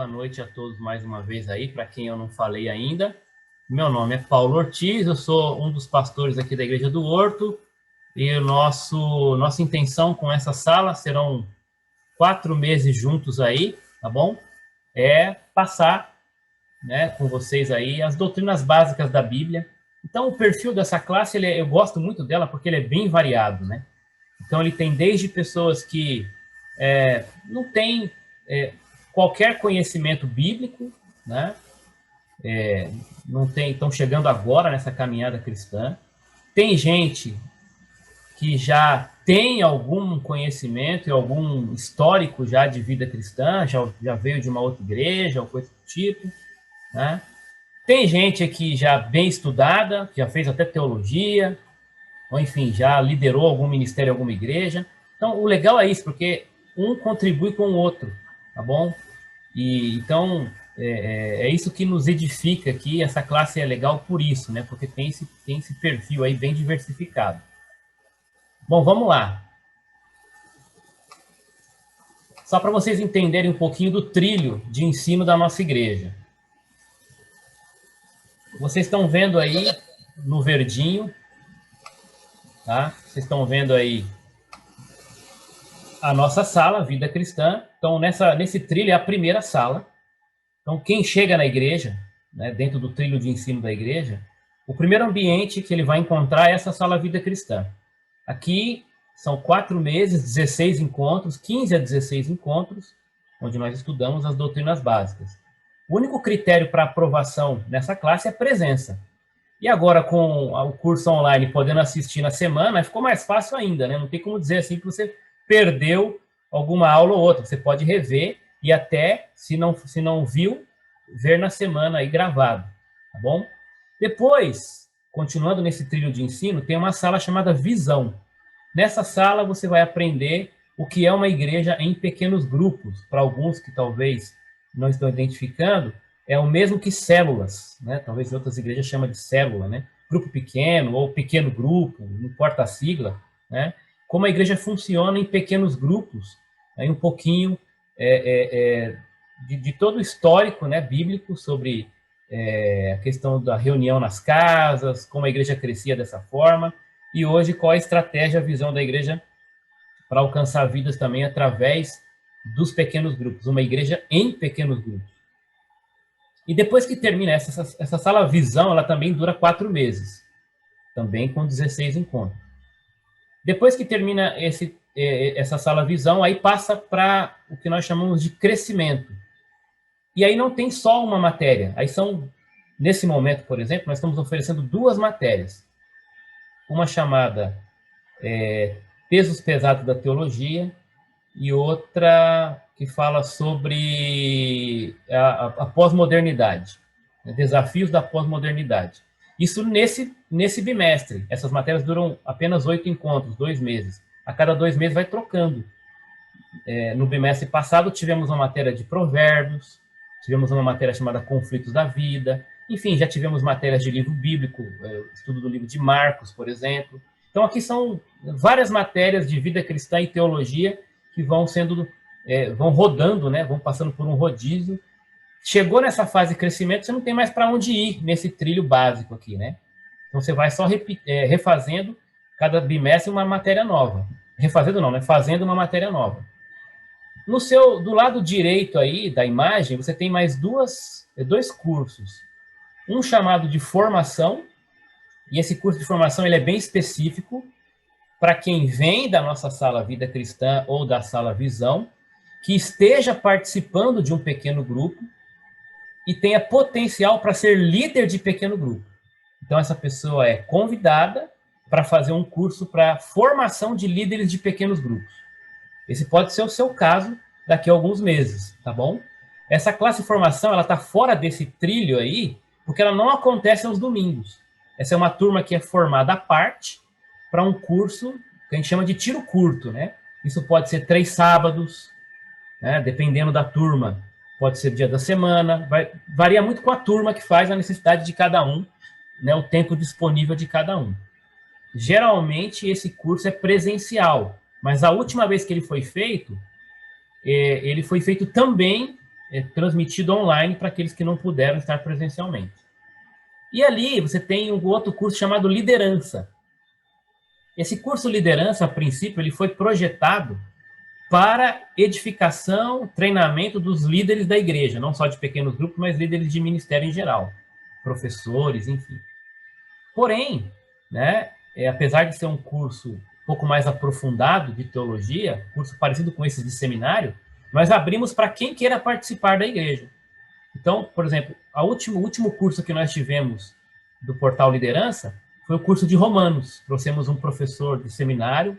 Boa noite a todos mais uma vez aí, para quem eu não falei ainda. Meu nome é Paulo Ortiz, eu sou um dos pastores aqui da Igreja do Horto, e nossa intenção com essa sala serão 4 meses juntos aí, tá bom? É passar, né, com vocês aí as doutrinas básicas da Bíblia. Então, o perfil dessa classe, eu gosto muito dela porque ele é bem variado, né? Então, ele tem desde pessoas que não têm qualquer conhecimento bíblico, né? Não tem, estão chegando agora nessa caminhada cristã. Tem gente que já tem algum conhecimento e algum histórico já de vida cristã, já veio de uma outra igreja ou coisa do tipo, né? Tem gente aqui já bem estudada, já fez até teologia, ou enfim, já liderou algum ministério, alguma igreja. Então, o legal é isso, porque um contribui com o outro, tá bom? E então, é isso que nos edifica aqui. Essa classe é legal por isso, né? Porque tem esse perfil aí bem diversificado. Bom, vamos lá. Só para vocês entenderem um pouquinho do trilho de ensino da nossa igreja. Vocês estão vendo aí no verdinho, tá? Vocês estão vendo aí a nossa sala, Vida Cristã. Então, nesse trilho é a primeira sala. Então, quem chega na igreja, né, dentro do trilho de ensino da igreja, o primeiro ambiente que ele vai encontrar é essa sala Vida Cristã. Aqui são 4 meses, 16 encontros, 15 a 16 encontros, onde nós estudamos as doutrinas básicas. O único critério para aprovação nessa classe é a presença. E agora, com o curso online, podendo assistir na semana, ficou mais fácil ainda, né? Não tem como dizer assim que você perdeu alguma aula ou outra. Você pode rever e até, se não viu, ver na semana aí gravado, tá bom? Depois, continuando nesse trilho de ensino, tem uma sala chamada Visão. Nessa sala você vai aprender o que é uma igreja em pequenos grupos. Para alguns que talvez não estão identificando, é o mesmo que células, né? Talvez outras igrejas chamam de célula, né? Grupo pequeno ou pequeno grupo, não importa a sigla, né? Como a igreja funciona em pequenos grupos, aí um pouquinho de todo o histórico, né, bíblico sobre a questão da reunião nas casas, como a igreja crescia dessa forma, e hoje qual a estratégia, a visão da igreja para alcançar vidas também através dos pequenos grupos, uma igreja em pequenos grupos. E depois que termina essa sala Visão, ela também dura 4 meses, também com 16 encontros. Depois que termina essa sala Visão, aí passa para o que nós chamamos de crescimento. E aí não tem só uma matéria. Aí nesse momento, por exemplo, nós estamos oferecendo 2 matérias. Uma chamada Pesos Pesados da Teologia e outra que fala sobre a pós-modernidade, né? Desafios da pós-modernidade. Isso nesse bimestre. Essas matérias duram apenas 8 encontros, 2 meses. A cada 2 meses vai trocando. No bimestre passado tivemos uma matéria de provérbios, tivemos uma matéria chamada Conflitos da Vida, enfim, já tivemos matérias de livro bíblico, estudo do livro de Marcos, por exemplo. Então aqui são várias matérias de vida cristã e teologia que vão rodando, né? Vão passando por um rodízio. Chegou nessa fase de crescimento, você não tem mais para onde ir nesse trilho básico aqui, né? Então você vai só refazendo cada bimestre uma matéria nova. Refazendo não, né? Fazendo uma matéria nova. Do lado direito aí da imagem, você tem mais 2 cursos. Um chamado de formação, e esse curso de formação ele é bem específico para quem vem da nossa sala Vida Cristã ou da sala Visão, que esteja participando de um pequeno grupo e tenha potencial para ser líder de pequeno grupo. Então, essa pessoa é convidada para fazer um curso para formação de líderes de pequenos grupos. Esse pode ser o seu caso daqui a alguns meses, tá bom? Essa classe de formação, ela está fora desse trilho aí, porque ela não acontece aos domingos. Essa é uma turma que é formada à parte para um curso que a gente chama de tiro curto, né? Isso pode ser 3 sábados, né? Dependendo da turma, pode ser dia da semana, varia muito com a turma que faz, a necessidade de cada um, né? O tempo disponível de cada um. Geralmente, esse curso é presencial, mas a última vez que ele foi feito também transmitido online para aqueles que não puderam estar presencialmente. E ali você tem um outro curso chamado Liderança. Esse curso Liderança, a princípio, ele foi projetado para edificação, treinamento dos líderes da igreja, não só de pequenos grupos, mas líderes de ministério em geral, professores, enfim. Porém, né, apesar de ser um curso um pouco mais aprofundado de teologia, curso parecido com esse de seminário, nós abrimos para quem queira participar da igreja. Então, por exemplo, o último curso que nós tivemos do Portal Liderança foi o curso de Romanos. Trouxemos um professor de seminário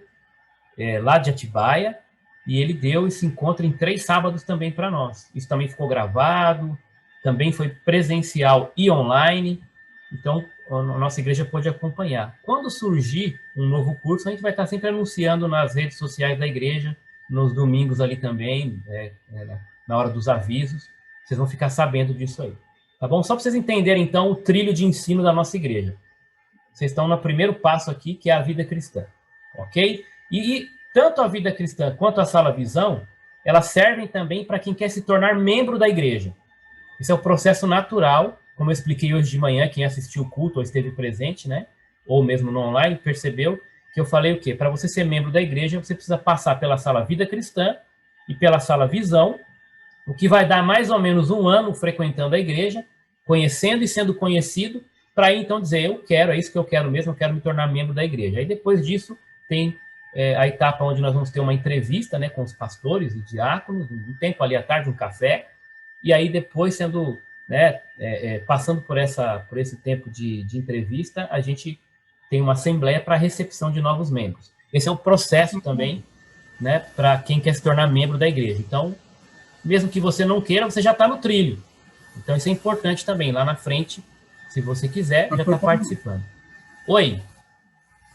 lá de Atibaia, e ele deu esse encontro em 3 sábados também para nós. Isso também ficou gravado, também foi presencial e online, então a nossa igreja pôde acompanhar. Quando surgir um novo curso, a gente vai estar sempre anunciando nas redes sociais da igreja, nos domingos ali também, na hora dos avisos, vocês vão ficar sabendo disso aí. Tá bom? Só para vocês entenderem, então, o trilho de ensino da nossa igreja. Vocês estão no primeiro passo aqui, que é a vida cristã. Ok? E tanto a vida cristã quanto a Sala Visão, elas servem também para quem quer se tornar membro da igreja. Esse é o processo natural, como eu expliquei hoje de manhã, quem assistiu o culto ou esteve presente, né? Ou mesmo no online, percebeu que eu falei o quê? Para você ser membro da igreja, você precisa passar pela Sala Vida Cristã e pela Sala Visão, o que vai dar mais ou menos 1 ano frequentando a igreja, conhecendo e sendo conhecido, para aí então dizer, eu quero, é isso que eu quero mesmo, eu quero me tornar membro da igreja. Aí depois disso tem a etapa onde nós vamos ter uma entrevista, né, com os pastores e diáconos, um tempo ali à tarde, um café, e aí depois sendo, né, passando por esse tempo de entrevista, a gente tem uma assembleia para recepção de novos membros. Esse é o processo também, né, para quem quer se tornar membro da igreja. Então, mesmo que você não queira, você já está no trilho. Então, isso é importante também. Lá na frente, se você quiser, já está participando. Oi?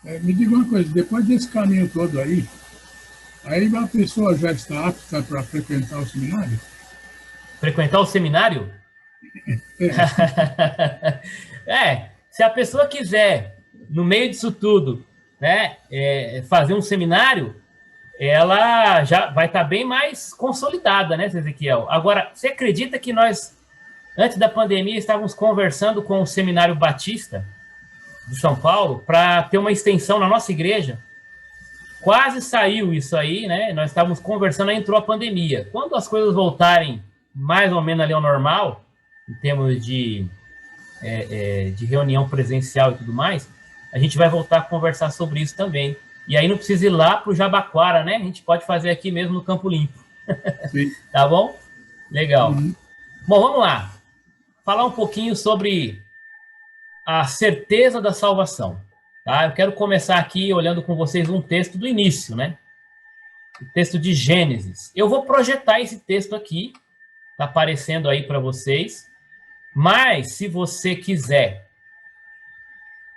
Me diga uma coisa, depois desse caminho todo aí a pessoa já está apta para frequentar o seminário? Frequentar o seminário? Se a pessoa quiser, no meio disso tudo, né, fazer um seminário, ela já vai estar bem mais consolidada, né, Ezequiel? Agora, você acredita que nós, antes da pandemia, estávamos conversando com o Seminário Batista de São Paulo para ter uma extensão na nossa igreja? Quase saiu isso aí, né? Nós estávamos conversando, aí entrou a pandemia. Quando as coisas voltarem mais ou menos ali ao normal, em termos de reunião presencial e tudo mais, a gente vai voltar a conversar sobre isso também. E aí não precisa ir lá para o Jabaquara, né? A gente pode fazer aqui mesmo no Campo Limpo. Tá bom? Legal. Bom, vamos lá. Falar um pouquinho sobre a certeza da salvação. Tá? Eu quero começar aqui olhando com vocês um texto do início, né? O texto de Gênesis. Eu vou projetar esse texto aqui, tá aparecendo aí para vocês, mas se você quiser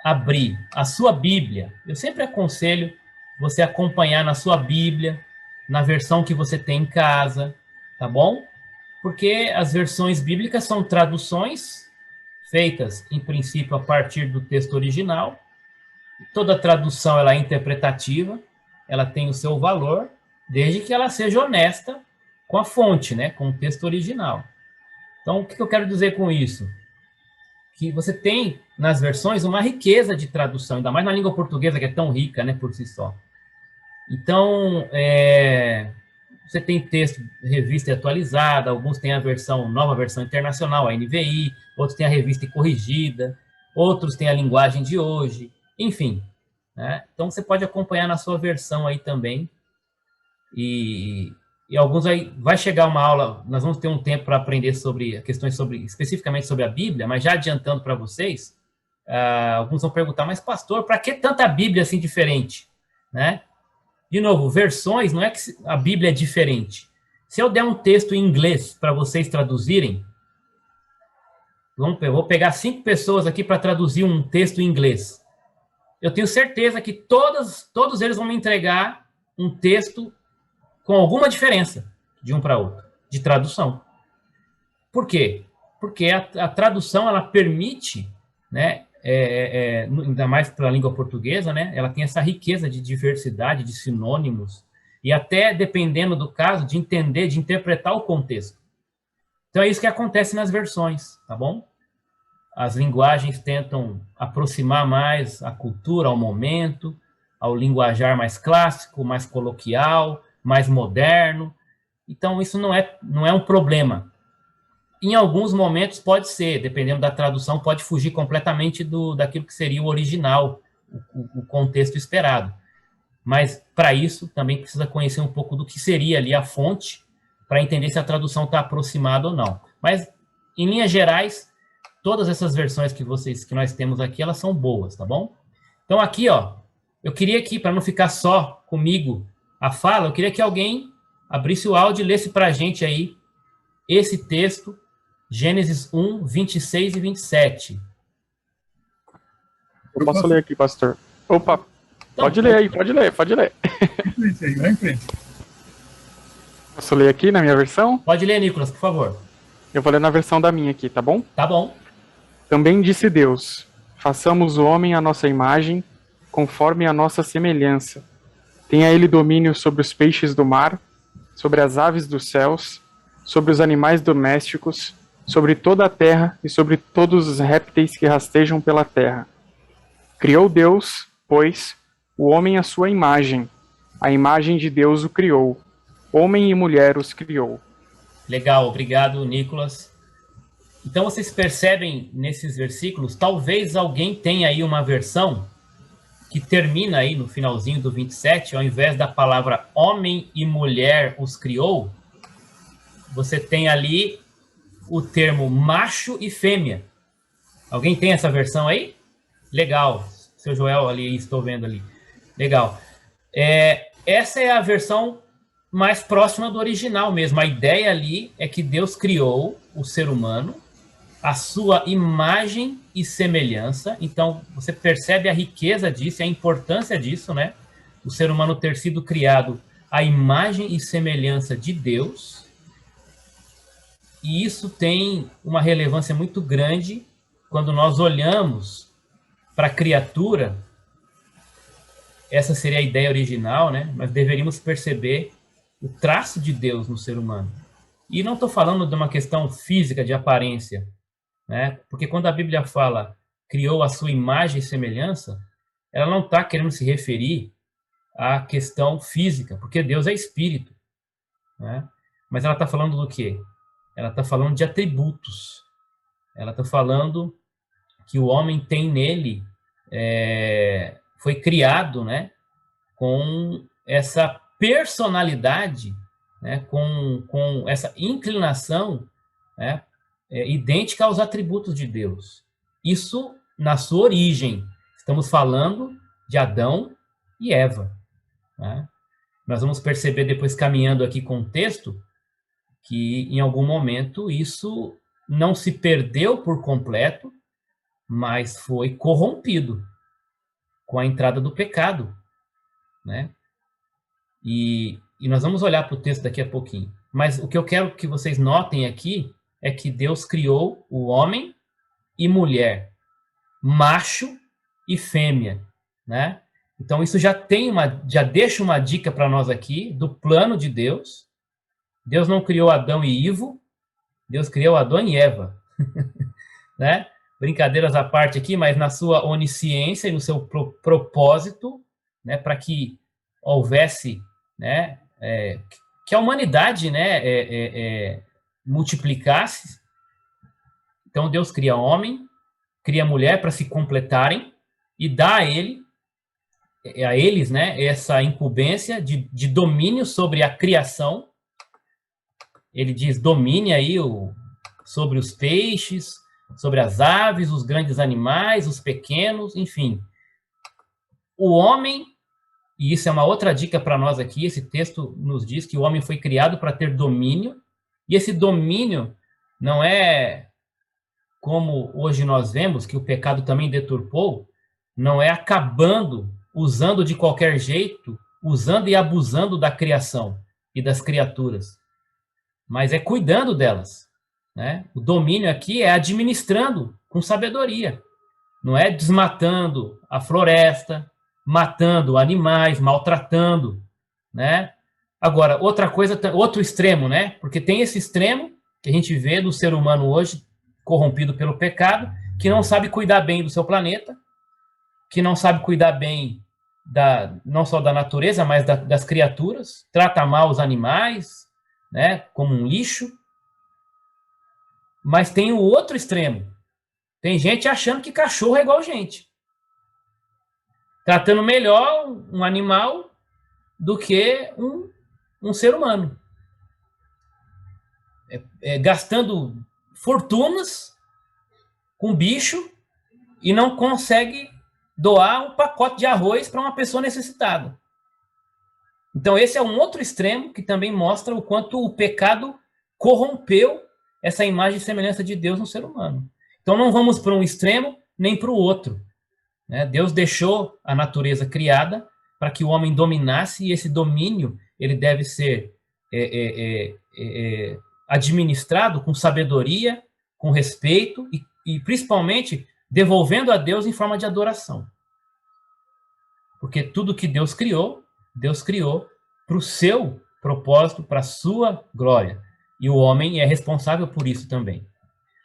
abrir a sua Bíblia, eu sempre aconselho você acompanhar na sua Bíblia, na versão que você tem em casa, tá bom? Porque as versões bíblicas são traduções feitas, em princípio, a partir do texto original. Toda tradução ela é interpretativa, ela tem o seu valor, desde que ela seja honesta com a fonte, né, com o texto original. Então, o que eu quero dizer com isso? Que você tem, nas versões, uma riqueza de tradução, ainda mais na língua portuguesa, que é tão rica, né, por si só. Então, você tem texto, revista atualizada, alguns têm a nova versão internacional, a NVI, outros têm a revista corrigida, outros têm a linguagem de hoje, enfim. Né? Então, você pode acompanhar na sua versão aí também. E alguns aí, vai chegar uma aula, nós vamos ter um tempo para aprender sobre questões especificamente sobre a Bíblia, mas já adiantando para vocês, alguns vão perguntar, mas pastor, para que tanta Bíblia assim diferente? Né? De novo, versões, não é que a Bíblia é diferente. Se eu der um texto em inglês para vocês traduzirem, eu vou pegar 5 pessoas aqui para traduzir um texto em inglês. Eu tenho certeza que todos eles vão me entregar um texto com alguma diferença de um para outro, de tradução. Por quê? Porque a tradução, ela permite, né, ainda mais para a língua portuguesa, né, ela tem essa riqueza de diversidade, de sinônimos, e até, dependendo do caso, de entender, de interpretar o contexto. Então é isso que acontece nas versões, tá bom? As linguagens tentam aproximar mais a cultura ao momento, ao linguajar mais clássico, mais coloquial, mais moderno. Então isso não é um problema. Em alguns momentos pode ser, dependendo da tradução, pode fugir completamente daquilo que seria o original, o contexto esperado. Mas, para isso, também precisa conhecer um pouco do que seria ali a fonte, para entender se a tradução está aproximada ou não. Mas, em linhas gerais, todas essas versões que nós temos aqui, elas são boas, tá bom? Então, aqui, ó, eu queria que, para não ficar só comigo a fala, eu queria que alguém abrisse o áudio e lesse para a gente aí esse texto, Gênesis 1, 26 e 27. Eu posso ler aqui, pastor. Opa, então, pode ler aí, pode ler. Vai em frente. Posso ler aqui na minha versão? Pode ler, Nicolas, por favor. Eu vou ler na versão da minha aqui, tá bom? Tá bom. Também disse Deus, façamos o homem à nossa imagem, conforme a nossa semelhança. Tenha ele domínio sobre os peixes do mar, sobre as aves dos céus, sobre os animais domésticos, sobre toda a terra e sobre todos os répteis que rastejam pela terra. Criou Deus, pois, o homem à sua imagem. A imagem de Deus o criou. Homem e mulher os criou. Legal, obrigado, Nicolas. Então vocês percebem nesses versículos, talvez alguém tenha aí uma versão que termina aí no finalzinho do 27, ao invés da palavra homem e mulher os criou, você tem ali o termo macho e fêmea. Alguém tem essa versão aí? Legal. Seu Joel ali, estou vendo ali. Legal. Essa é a versão mais próxima do original mesmo. A ideia ali é que Deus criou o ser humano à sua imagem e semelhança. Então, você percebe a riqueza disso, a importância disso, né? O ser humano ter sido criado à imagem e semelhança de Deus. E isso tem uma relevância muito grande quando nós olhamos para a criatura. Essa seria a ideia original, né? Mas deveríamos perceber o traço de Deus no ser humano. E não estou falando de uma questão física, de aparência, né? Porque quando a Bíblia fala criou a sua imagem e semelhança, ela não está querendo se referir à questão física, porque Deus é espírito, né? Mas ela está falando do quê? Ela está falando de atributos. Ela está falando que o homem tem nele, foi criado, né, com essa personalidade, né, com essa inclinação, né, idêntica aos atributos de Deus. Isso na sua origem. Estamos falando de Adão e Eva, né? Nós vamos perceber depois, caminhando aqui com o texto, que em algum momento isso não se perdeu por completo, mas foi corrompido com a entrada do pecado, né? E nós vamos olhar para o texto daqui a pouquinho. Mas o que eu quero que vocês notem aqui é que Deus criou o homem e mulher, macho e fêmea, né? Então isso já deixa uma dica para nós aqui do plano de Deus. Deus não criou Adão e Ivo, Deus criou Adão e Eva, né? Brincadeiras à parte aqui, mas na sua onisciência e no seu propósito, né, para que houvesse, né, que a humanidade, né, multiplicasse. Então Deus cria homem, cria mulher para se completarem e dá a eles, né, essa incumbência de domínio sobre a criação. Ele diz, domine aí sobre os peixes, sobre as aves, os grandes animais, os pequenos, enfim. O homem, e isso é uma outra dica para nós aqui, esse texto nos diz que o homem foi criado para ter domínio, e esse domínio não é como hoje nós vemos, que o pecado também deturpou, não é acabando, usando de qualquer jeito, usando e abusando da criação e das criaturas, mas é cuidando delas, né? O domínio aqui é administrando com sabedoria, não é desmatando a floresta, matando animais, maltratando, né? Agora, outra coisa, outro extremo, né? Porque tem esse extremo que a gente vê do ser humano hoje, corrompido pelo pecado, que não sabe cuidar bem do seu planeta, que não sabe cuidar bem não só da natureza, mas das criaturas, trata mal os animais, né, como um lixo. Mas tem o outro extremo. Tem gente achando que cachorro é igual gente. Tratando melhor um animal do que um ser humano. Gastando fortunas com bicho e não consegue doar um pacote de arroz para uma pessoa necessitada. Então esse é um outro extremo que também mostra o quanto o pecado corrompeu essa imagem e semelhança de Deus no ser humano. Então não vamos para um extremo nem para o outro, né? Deus deixou a natureza criada para que o homem dominasse, e esse domínio ele deve ser administrado com sabedoria, com respeito e principalmente devolvendo a Deus em forma de adoração. Porque tudo que Deus criou para o seu propósito, para a sua glória. E o homem é responsável por isso também.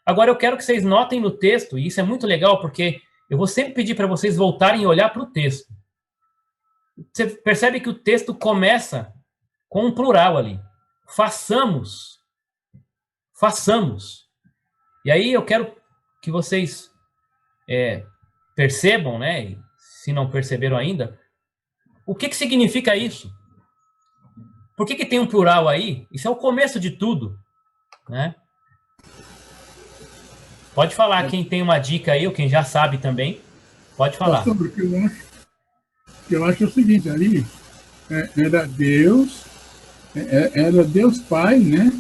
Agora eu quero que vocês notem no texto, e isso é muito legal, porque eu vou sempre pedir para vocês voltarem e olhar para o texto. Você percebe que o texto começa com um plural ali. Façamos. Façamos. E aí eu quero que vocês percebam, né? E se não perceberam ainda, o que significa isso? Por que tem um plural aí? Isso é o começo de tudo, né? Pode falar quem tem uma dica aí, ou quem já sabe também. Pode falar. Pastor, o que eu acho é o seguinte, ali era Deus Pai, né?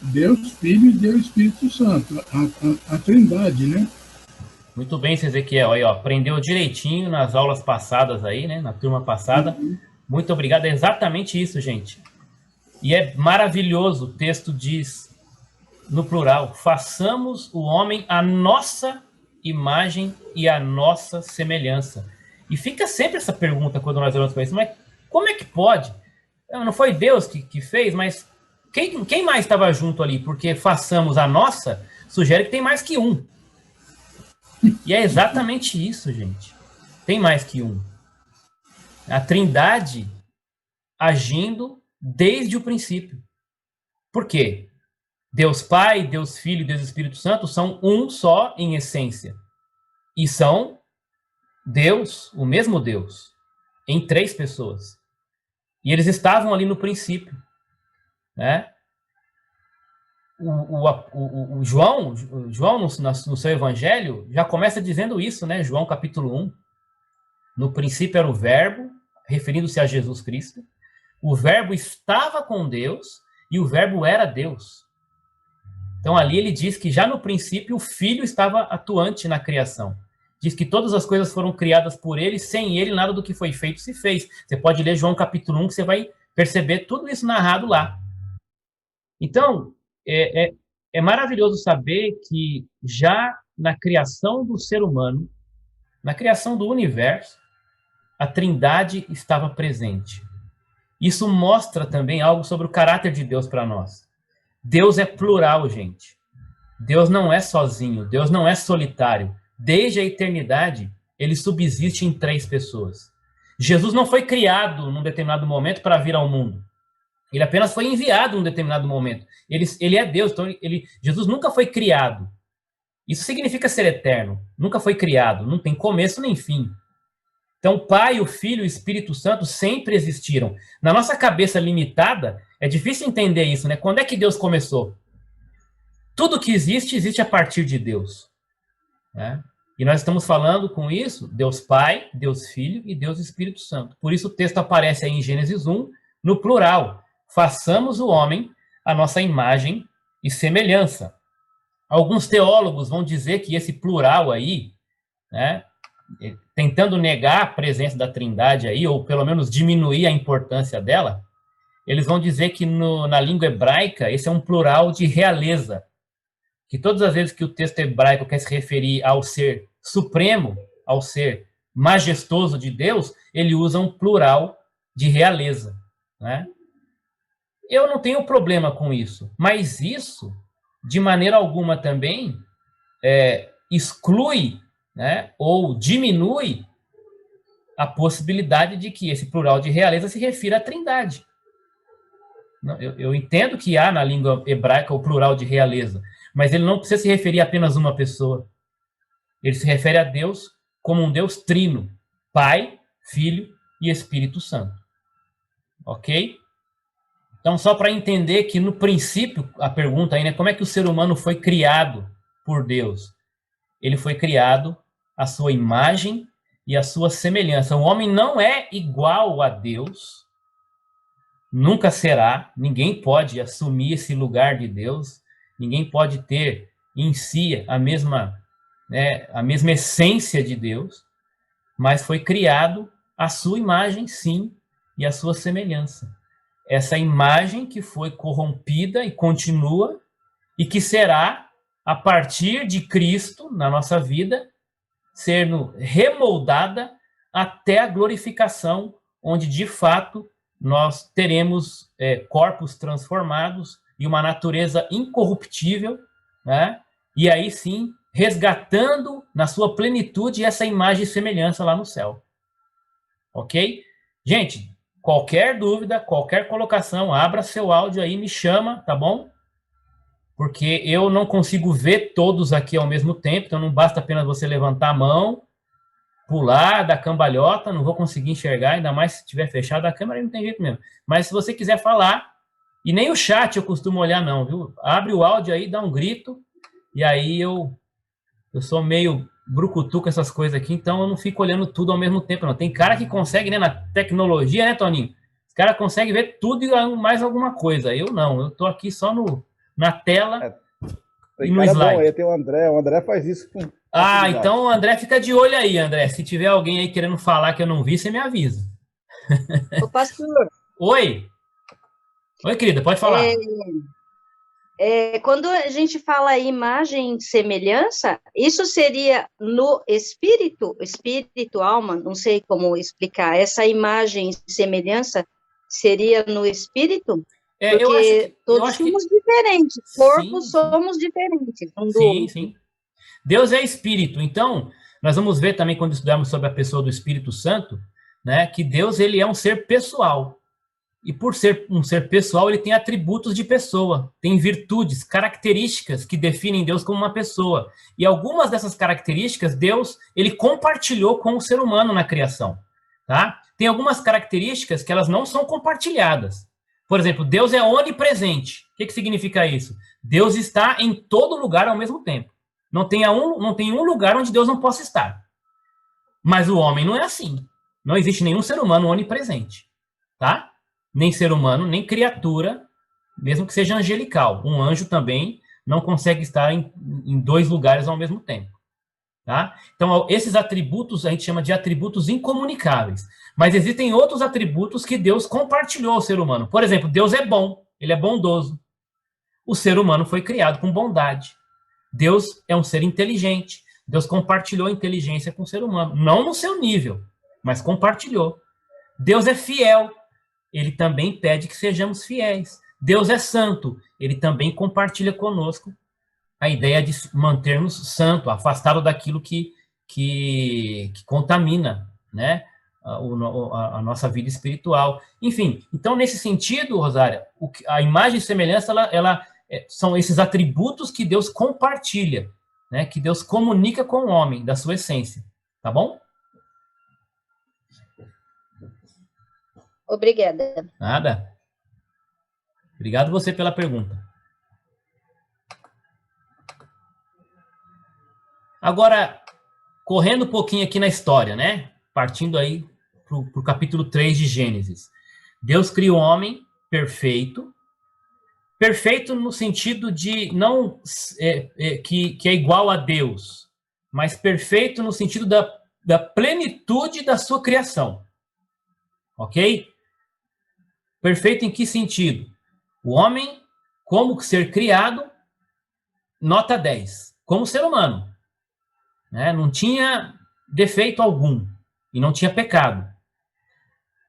Deus Filho e Deus Espírito Santo, a Trindade, né? Muito bem, Ezequiel. Aí, ó, aprendeu direitinho nas aulas passadas aí, né? Na turma passada. Uhum. Muito obrigado. É exatamente isso, gente. E é maravilhoso. O texto diz, no plural, façamos o homem a nossa imagem e a nossa semelhança. E fica sempre essa pergunta quando nós olhamos para isso. Mas como é que pode? Não foi Deus que fez, mas quem mais estava junto ali? Porque façamos a nossa sugere que tem mais que um. E é exatamente isso, gente. Tem mais que um. A Trindade agindo desde o princípio. Por quê? Deus Pai, Deus Filho e Deus Espírito Santo são um só em essência. E são Deus, o mesmo Deus, em 3 pessoas. E eles estavam ali no princípio, né? O João no seu evangelho, já começa dizendo isso, né? João capítulo 1. No princípio era o Verbo, referindo-se a Jesus Cristo. O Verbo estava com Deus e o Verbo era Deus. Então ali ele diz que já no princípio o Filho estava atuante na criação. Diz que todas as coisas foram criadas por ele, sem ele nada do que foi feito se fez. Você pode ler João capítulo 1, que você vai perceber tudo isso narrado lá. Então, é maravilhoso saber que já na criação do ser humano, na criação do universo, a Trindade estava presente. Isso mostra também algo sobre o caráter de Deus para nós. Deus é plural, gente. Deus não é sozinho, Deus não é solitário. Desde a eternidade, ele subsiste em 3 pessoas. Jesus não foi criado num determinado momento para vir ao mundo. Ele apenas foi enviado num determinado momento. Ele é Deus, então Jesus nunca foi criado. Isso significa ser eterno. Nunca foi criado, não tem começo nem fim. Então, o Pai, o Filho e o Espírito Santo sempre existiram. Na nossa cabeça limitada, é difícil entender isso, né? Quando é que Deus começou? Tudo que existe, existe a partir de Deus, né? E nós estamos falando com isso, Deus Pai, Deus Filho e Deus Espírito Santo. Por isso o texto aparece aí em Gênesis 1, no plural. Façamos o homem a nossa imagem e semelhança. Alguns teólogos vão dizer que esse plural aí, né, tentando negar a presença da Trindade aí, ou pelo menos diminuir a importância dela, eles vão dizer que na língua hebraica esse é um plural de realeza. Que todas as vezes que o texto hebraico quer se referir ao ser supremo, ao ser majestoso de Deus, ele usa um plural de realeza, né? Eu não tenho problema com isso, mas isso de maneira alguma também exclui, né, ou diminui a possibilidade de que esse plural de realeza se refira à Trindade. Eu entendo que há na língua hebraica o plural de realeza, mas ele não precisa se referir a apenas uma pessoa. Ele se refere a Deus como um Deus trino, Pai, Filho e Espírito Santo. Ok? Então, só para entender que no princípio, a pergunta aí, né, como é que o ser humano foi criado por Deus? Ele foi criado à sua imagem e à sua semelhança. O homem não é igual a Deus, nunca será, ninguém pode assumir esse lugar de Deus, ninguém pode ter em si a mesma essência de Deus, mas foi criado à sua imagem, sim, e à sua semelhança. Essa imagem que foi corrompida e continua, e que será, a partir de Cristo, na nossa vida, sendo remoldada até a glorificação, onde, de fato, nós teremos corpos transformados e uma natureza incorruptível, né? E aí sim, resgatando na sua plenitude essa imagem e semelhança lá no céu. Ok? Gente, qualquer dúvida, qualquer colocação, abra seu áudio aí, me chama, tá bom? Porque eu não consigo ver todos aqui ao mesmo tempo, então não basta apenas você levantar a mão, pular, dar cambalhota, não vou conseguir enxergar, ainda mais se tiver fechado a câmera, não tem jeito mesmo. Mas se você quiser falar, e nem o chat eu costumo olhar não, viu? Abre o áudio aí, dá um grito, e aí eu sou meio brucutu com essas coisas aqui, então eu não fico olhando tudo ao mesmo tempo, não. Tem cara que consegue, né, na tecnologia, né, Toninho? Os caras conseguem ver tudo e mais alguma coisa. Eu não, eu tô aqui só na tela e no slide. Bom, aí tem o André faz isso com... Ah, então o André fica de olho aí, André. Se tiver alguém aí querendo falar que eu não vi, você me avisa. Ô, pastor. Oi. Oi, querida, pode falar. Quando a gente fala imagem e semelhança, isso seria no espírito, alma, não sei como explicar. Essa imagem e semelhança seria no espírito? Porque todos somos diferentes, corpos somos diferentes. Sim. Deus é espírito, então nós vamos ver também quando estudarmos sobre a pessoa do Espírito Santo, né, que Deus ele é um ser pessoal. E por ser um ser pessoal, ele tem atributos de pessoa, tem virtudes, características que definem Deus como uma pessoa. E algumas dessas características, Deus, ele compartilhou com o ser humano na criação. Tá? Tem algumas características que elas não são compartilhadas. Por exemplo, Deus é onipresente. O que significa isso? Deus está em todo lugar ao mesmo tempo. Não tem um lugar onde Deus não possa estar. Mas o homem não é assim. Não existe nenhum ser humano onipresente. Tá? Nem ser humano, nem criatura, mesmo que seja angelical. Um anjo também não consegue estar em dois lugares ao mesmo tempo. Tá? Então, esses atributos a gente chama de atributos incomunicáveis. Mas existem outros atributos que Deus compartilhou ao ser humano. Por exemplo, Deus é bom, ele é bondoso. O ser humano foi criado com bondade. Deus é um ser inteligente. Deus compartilhou a inteligência com o ser humano. Não no seu nível, mas compartilhou. Deus é fiel. Ele também pede que sejamos fiéis. Deus é santo. Ele também compartilha conosco a ideia de mantermos santo, afastado daquilo que contamina, né, a nossa vida espiritual. Enfim, então, nesse sentido, Rosária, a imagem e semelhança, são esses atributos que Deus compartilha, né, que Deus comunica com o homem, da sua essência. Tá bom? Obrigada. Nada. Obrigado você pela pergunta. Agora, correndo um pouquinho aqui na história, né? Partindo aí para o capítulo 3 de Gênesis. Deus cria o homem perfeito. Perfeito no sentido de não que é igual a Deus, mas perfeito no sentido da plenitude da sua criação. Ok? Perfeito em que sentido? O homem, como ser criado, nota 10. Como ser humano. Né? Não tinha defeito algum. E não tinha pecado.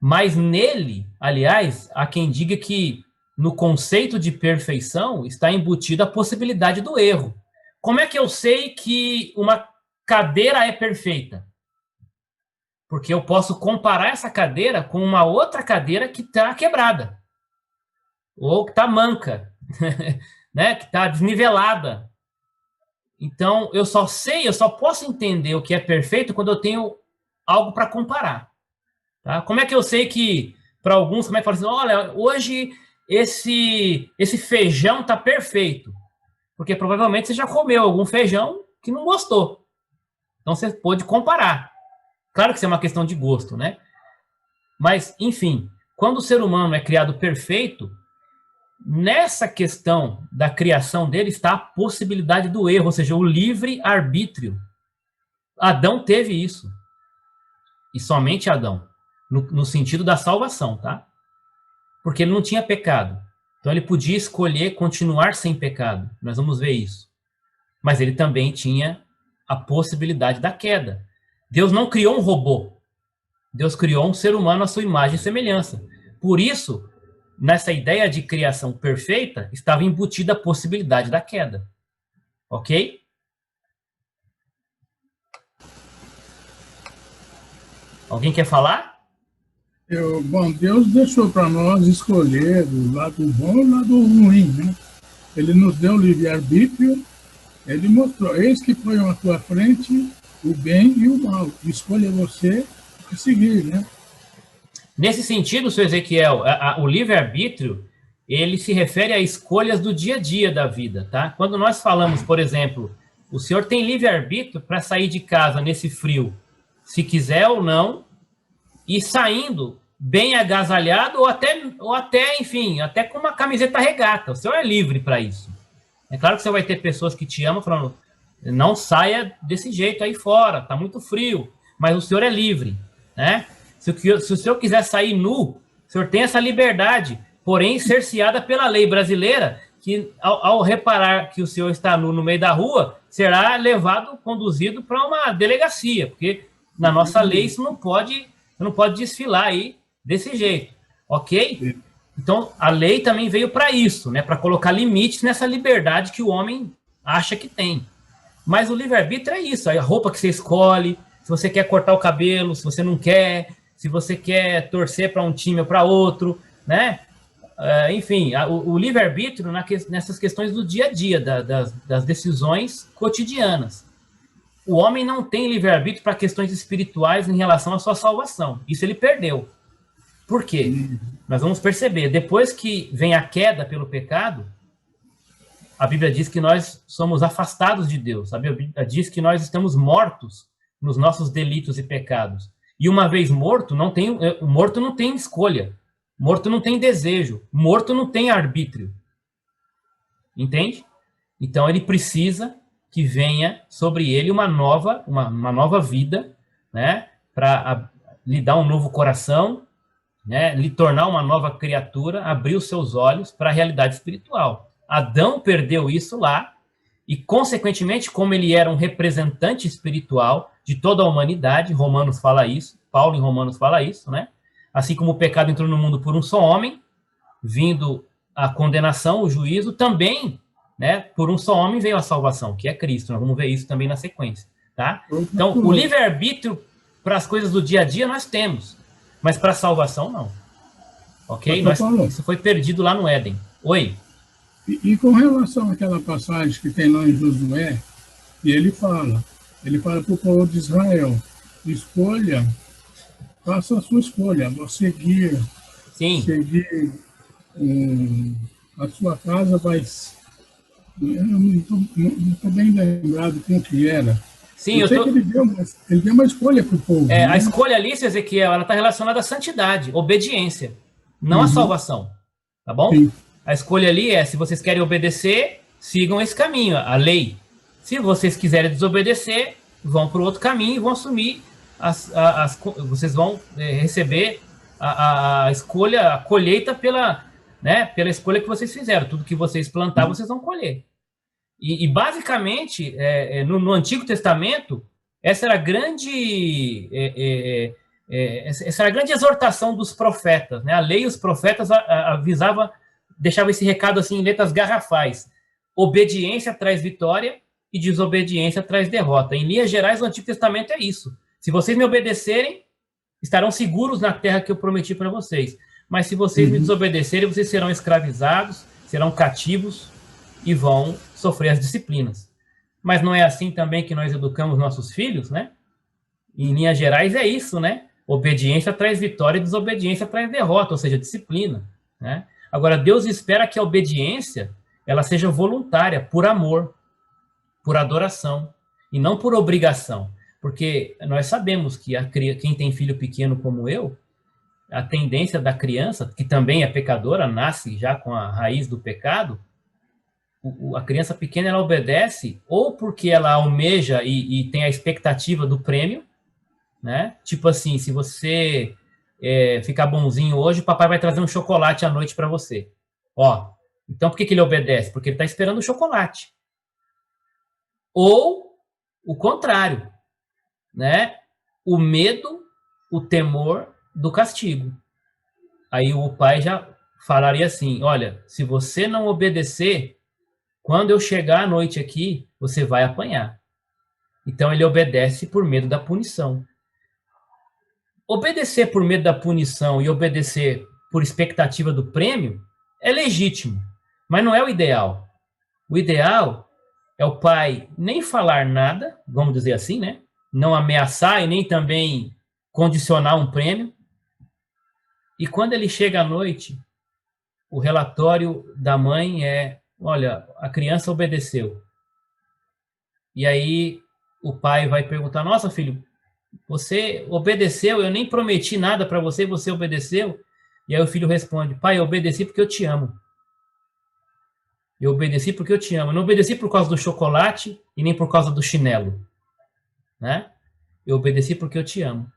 Mas nele, aliás, há quem diga que no conceito de perfeição está embutida a possibilidade do erro. Como é que eu sei que uma cadeira é perfeita? Porque eu posso comparar essa cadeira com uma outra cadeira que está quebrada, ou que está manca, né? Que está desnivelada. Então, eu só posso entender o que é perfeito quando eu tenho algo para comparar. Tá? Como é que eu sei que, para alguns, como é que fala assim, olha, hoje esse feijão está perfeito? Porque provavelmente você já comeu algum feijão que não gostou. Então, você pode comparar. Claro que isso é uma questão de gosto, né? Mas, enfim, quando o ser humano é criado perfeito, nessa questão da criação dele está a possibilidade do erro, ou seja, o livre-arbítrio. Adão teve isso. E somente Adão. No sentido da salvação, tá? Porque ele não tinha pecado. Então ele podia escolher continuar sem pecado. Nós vamos ver isso. Mas ele também tinha a possibilidade da queda. Deus não criou um robô. Deus criou um ser humano à sua imagem e semelhança. Por isso, nessa ideia de criação perfeita, estava embutida a possibilidade da queda. Ok? Alguém quer falar? Bom, Deus deixou para nós escolher o lado bom e o lado ruim, né? Ele nos deu livre-arbítrio, ele mostrou, eis que põe à tua frente o bem e o mal. Escolha você e seguir, né? Nesse sentido, seu Ezequiel, o livre-arbítrio, ele se refere a escolhas do dia a dia da vida, tá? Quando nós falamos, por exemplo, o senhor tem livre-arbítrio para sair de casa nesse frio, se quiser ou não, e saindo bem agasalhado ou até, enfim, até com uma camiseta regata. O senhor é livre para isso. É claro que você vai ter pessoas que te amam falando, não saia desse jeito aí fora, tá muito frio, mas o senhor é livre, né? Se o senhor quiser sair nu, o senhor tem essa liberdade, porém cerceada pela lei brasileira, que ao reparar que o senhor está nu no meio da rua, será levado, conduzido para uma delegacia, porque na nossa lei isso não pode desfilar aí desse jeito, ok? Então, a lei também veio para isso, né? Para colocar limites nessa liberdade que o homem acha que tem. Mas o livre-arbítrio é isso, a roupa que você escolhe, se você quer cortar o cabelo, se você não quer, se você quer torcer para um time ou para outro, né? Enfim, o livre-arbítrio nessas questões do dia a dia, das decisões cotidianas. O homem não tem livre-arbítrio para questões espirituais em relação à sua salvação. Isso ele perdeu. Por quê? Nós vamos perceber, depois que vem a queda pelo pecado, a Bíblia diz que nós somos afastados de Deus. A Bíblia diz que nós estamos mortos nos nossos delitos e pecados. E uma vez morto, o morto não tem escolha. Morto não tem desejo. Morto não tem arbítrio. Entende? Então ele precisa que venha sobre ele uma nova vida, né? Para lhe dar um novo coração, né? Lhe tornar uma nova criatura, abrir os seus olhos para a realidade espiritual. Adão perdeu isso lá, e, consequentemente, como ele era um representante espiritual de toda a humanidade, Romanos fala isso, Paulo em Romanos fala isso, né? Assim como o pecado entrou no mundo por um só homem, vindo a condenação, o juízo, também, né, por um só homem veio a salvação, que é Cristo. Nós vamos ver isso também na sequência, tá? Então, o livre-arbítrio para as coisas do dia a dia nós temos, mas para a salvação, não. Ok? Isso foi perdido lá no Éden. Oi? E com relação àquela passagem que tem lá em Josué, e ele fala para o povo de Israel, escolha, faça a sua escolha, seguir a sua casa vai... Eu não estou bem lembrado como que era. Sim, ele deu uma escolha para o povo. Né? A escolha ali, Ezequiel, ela está relacionada à santidade, obediência, não à salvação. Tá bom? Sim. A escolha ali é, se vocês querem obedecer, sigam esse caminho, a lei. Se vocês quiserem desobedecer, vão para o outro caminho e vão assumir, vocês vão receber a escolha, a colheita pela escolha que vocês fizeram. Tudo que vocês plantar, vocês vão colher. E basicamente, no Antigo Testamento, essa era a grande exortação dos profetas. Né? A lei e os profetas avisava deixava esse recado assim em letras garrafais. Obediência traz vitória e desobediência traz derrota. Em linhas gerais, o Antigo Testamento é isso. Se vocês me obedecerem, estarão seguros na terra que eu prometi para vocês. Mas se vocês me desobedecerem, vocês serão escravizados, serão cativos e vão sofrer as disciplinas. Mas não é assim também que nós educamos nossos filhos, né? Em linhas gerais é isso, né? Obediência traz vitória e desobediência traz derrota, ou seja, disciplina, né? Agora, Deus espera que a obediência ela seja voluntária, por amor, por adoração, e não por obrigação. Porque nós sabemos que quem tem filho pequeno como eu, a tendência da criança, que também é pecadora, nasce já com a raiz do pecado, a criança pequena ela obedece ou porque ela almeja e tem a expectativa do prêmio, né? Tipo assim, se você ficar bonzinho hoje, o papai vai trazer um chocolate à noite para você. Ó, então por que ele obedece? Porque ele está esperando o chocolate. Ou o contrário, né? O medo, o temor do castigo. Aí o pai já falaria assim, olha, se você não obedecer, quando eu chegar à noite aqui, você vai apanhar. Então ele obedece por medo da punição. Obedecer por medo da punição e obedecer por expectativa do prêmio é legítimo, mas não é o ideal. O ideal é o pai nem falar nada, vamos dizer assim, né? Não ameaçar e nem também condicionar um prêmio. E quando ele chega à noite, o relatório da mãe é, olha, a criança obedeceu. E aí o pai vai perguntar, nossa, filho, você obedeceu, eu nem prometi nada para você, você obedeceu? E aí o filho responde, pai, eu obedeci porque eu te amo. Eu obedeci porque eu te amo. Eu não obedeci por causa do chocolate e nem por causa do chinelo, né? Eu obedeci porque eu te amo.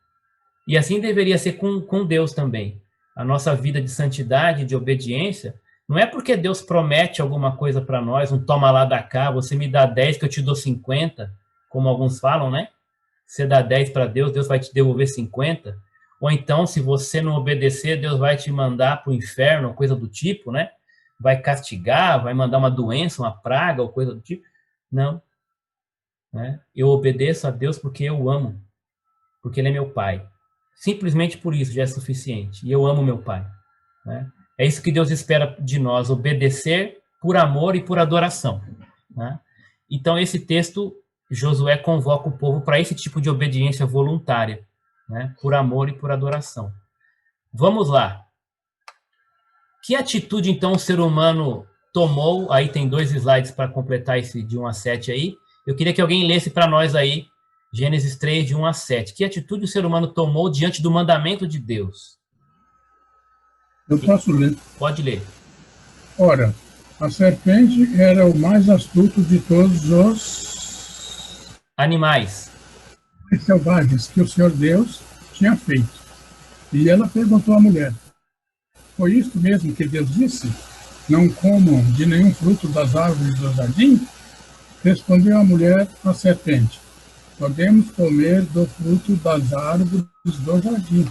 E assim deveria ser com Deus também. A nossa vida de santidade, de obediência, não é porque Deus promete alguma coisa para nós, um toma lá da cá, você me dá 10 que eu te dou 50, como alguns falam, né? Você dá 10 para Deus, Deus vai te devolver 50. Ou então, se você não obedecer, Deus vai te mandar para o inferno, coisa do tipo, né? Vai castigar, vai mandar uma doença, uma praga, ou coisa do tipo. Não. Né? Eu obedeço a Deus porque eu amo. Porque Ele é meu Pai. Simplesmente por isso já é suficiente. E eu amo meu Pai. Né? É isso que Deus espera de nós, obedecer por amor e por adoração. Né? Então, esse texto, Josué convoca o povo para esse tipo de obediência voluntária, né? Por amor e por adoração. Vamos lá. Que atitude, então, o ser humano tomou? Aí tem 2 slides para completar esse de 1 a 7 aí. Eu queria que alguém lesse para nós aí, Gênesis 3, de 1 a 7. Que atitude o ser humano tomou diante do mandamento de Deus? Eu posso ler. Pode ler. Ora, a serpente era o mais astuto de todos os Animais. selvagens que o Senhor Deus tinha feito. E ela perguntou à mulher, foi isto mesmo que Deus disse? Não comam de nenhum fruto das árvores do jardim? Respondeu a mulher à serpente, podemos comer do fruto das árvores do jardim.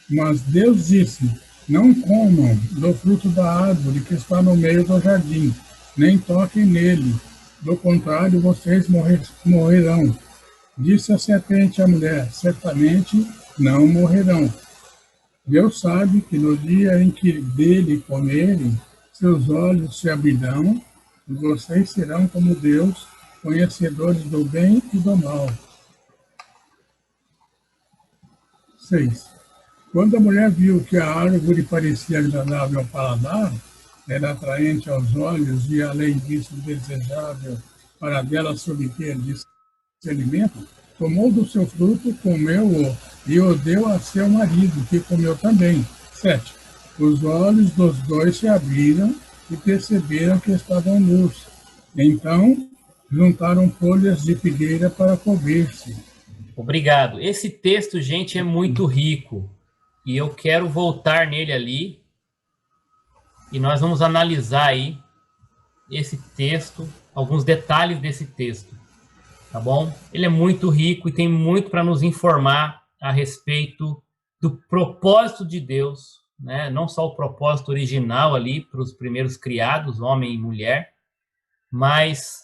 Mas Deus disse, não comam do fruto da árvore que está no meio do jardim, nem toquem nele, do contrário vocês morrerão. Disse a serpente à mulher, certamente não morrerão. Deus sabe que no dia em que dele comerem, seus olhos se abrirão, e vocês serão como Deus, conhecedores do bem e do mal. 6. Quando a mulher viu que a árvore parecia agradável ao paladar, era atraente aos olhos e, além disso, desejável para dela se obter discernimento, tomou do seu fruto, comeu-o e o deu a seu marido, que comeu também. 7. Os olhos dos dois se abriram e perceberam que estavam nus. Então, juntaram folhas de figueira para cobrir-se. Obrigado. Esse texto, gente, é muito rico. E eu quero voltar nele ali. E nós vamos analisar aí esse texto, alguns detalhes desse texto. Tá bom? Ele é muito rico e tem muito para nos informar a respeito do propósito de Deus, né? Não só o propósito original ali para os primeiros criados, homem e mulher, mas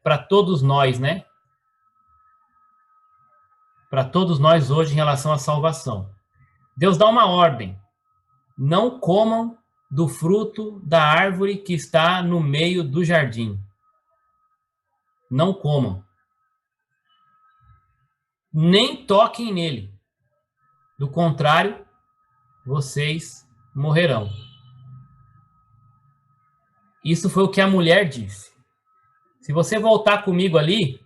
para todos nós, né? Para todos nós hoje em relação à salvação. Deus dá uma ordem: não comam do fruto da árvore que está no meio do jardim. Não comam. Nem toquem nele. Do contrário, vocês morrerão. Isso foi o que a mulher disse. Se você voltar comigo ali,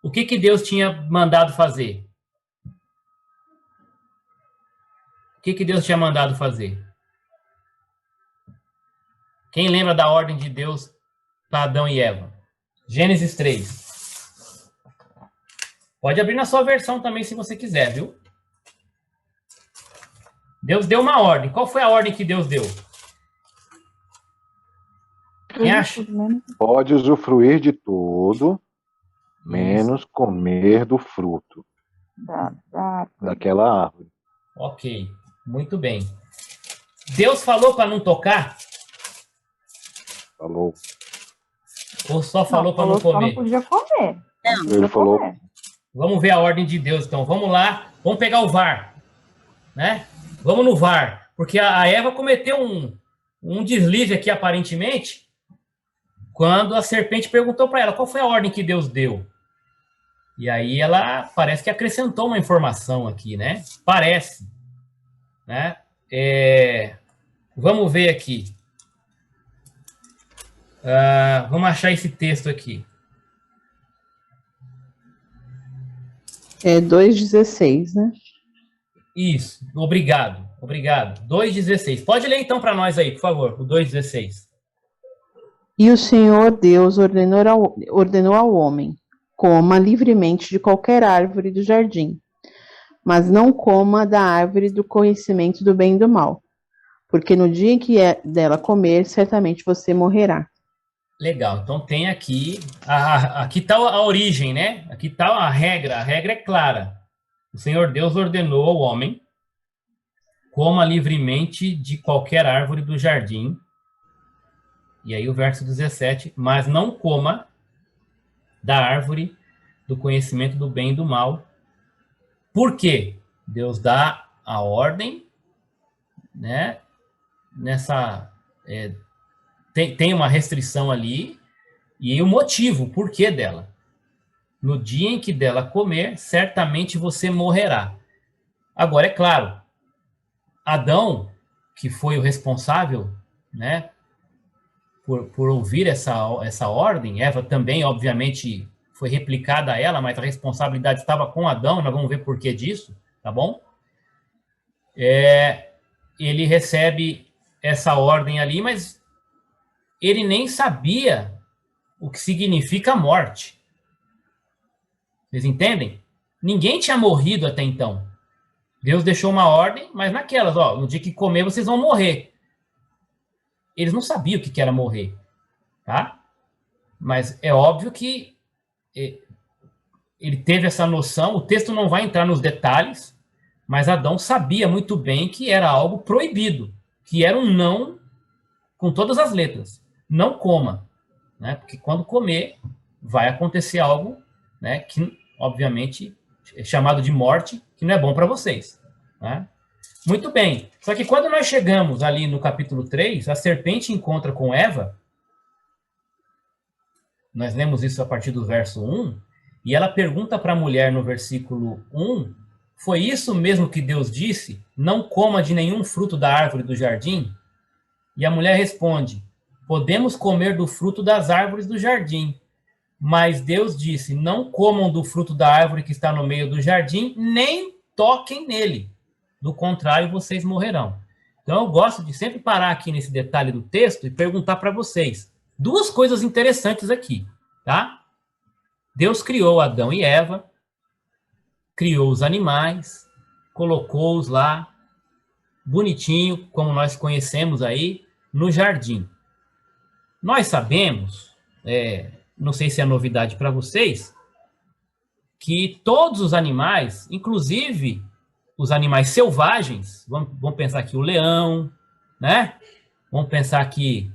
o que Deus tinha mandado fazer? O que Deus tinha mandado fazer? Quem lembra da ordem de Deus para Adão e Eva? Gênesis 3. Pode abrir na sua versão também, se você quiser, viu? Deus deu uma ordem. Qual foi a ordem que Deus deu? Quem acha? Pode usufruir de tudo, menos comer do fruto daquela árvore. Ok, muito bem. Deus falou para não tocar? Falou. Ou só falou para não comer? Não podia comer. Ele falou. Vamos ver a ordem de Deus, então. Vamos lá, vamos pegar o VAR, né? Vamos no VAR, porque a Eva cometeu um deslize aqui, aparentemente, quando a serpente perguntou para ela qual foi a ordem que Deus deu. E aí ela parece que acrescentou uma informação aqui, né? Parece, né? Vamos ver aqui. Vamos achar esse texto aqui. 2,16, né? Isso, obrigado. 2,16. Pode ler então para nós aí, por favor, o 2,16. E o Senhor Deus ordenou ao homem: coma livremente de qualquer árvore do jardim, mas não coma da árvore do conhecimento do bem e do mal, porque no dia em que dela comer, certamente você morrerá. Legal, então tem aqui, aqui está a origem, né? Aqui está a regra é clara. O Senhor Deus ordenou ao homem: coma livremente de qualquer árvore do jardim. E aí o verso 17, mas não coma da árvore do conhecimento do bem e do mal. Por quê? Deus dá a ordem, né? Tem uma restrição ali, e o motivo, o porquê dela. No dia em que dela comer, certamente você morrerá. Agora, é claro, Adão, que foi o responsável, né, por ouvir essa ordem, Eva também, obviamente, foi replicada a ela, mas a responsabilidade estava com Adão, nós vamos ver por que disso, tá bom? Ele recebe essa ordem ali, mas ele nem sabia o que significa morte. Vocês entendem? Ninguém tinha morrido até então. Deus deixou uma ordem, mas naquelas, no dia que comer, vocês vão morrer. Eles não sabiam o que era morrer, tá? Mas é óbvio que ele teve essa noção. O texto não vai entrar nos detalhes, mas Adão sabia muito bem que era algo proibido, que era um não com todas as letras. Não coma, né? Porque quando comer, vai acontecer algo, né, que, obviamente, é chamado de morte, que não é bom para vocês, né? Muito bem. Só que quando nós chegamos ali no capítulo 3, a serpente encontra com Eva, nós lemos isso a partir do verso 1, e ela pergunta para a mulher no versículo 1, foi isso mesmo que Deus disse? Não coma de nenhum fruto da árvore do jardim? E a mulher responde, podemos comer do fruto das árvores do jardim, mas Deus disse, não comam do fruto da árvore que está no meio do jardim, nem toquem nele. Do contrário, vocês morrerão. Então, eu gosto de sempre parar aqui nesse detalhe do texto e perguntar para vocês duas coisas interessantes aqui, tá? Deus criou Adão e Eva, criou os animais, colocou-os lá, bonitinho, como nós conhecemos aí, no jardim. Nós sabemos, não sei se é novidade para vocês, que todos os animais, inclusive os animais selvagens, vamos pensar aqui o leão, né? Vamos pensar aqui,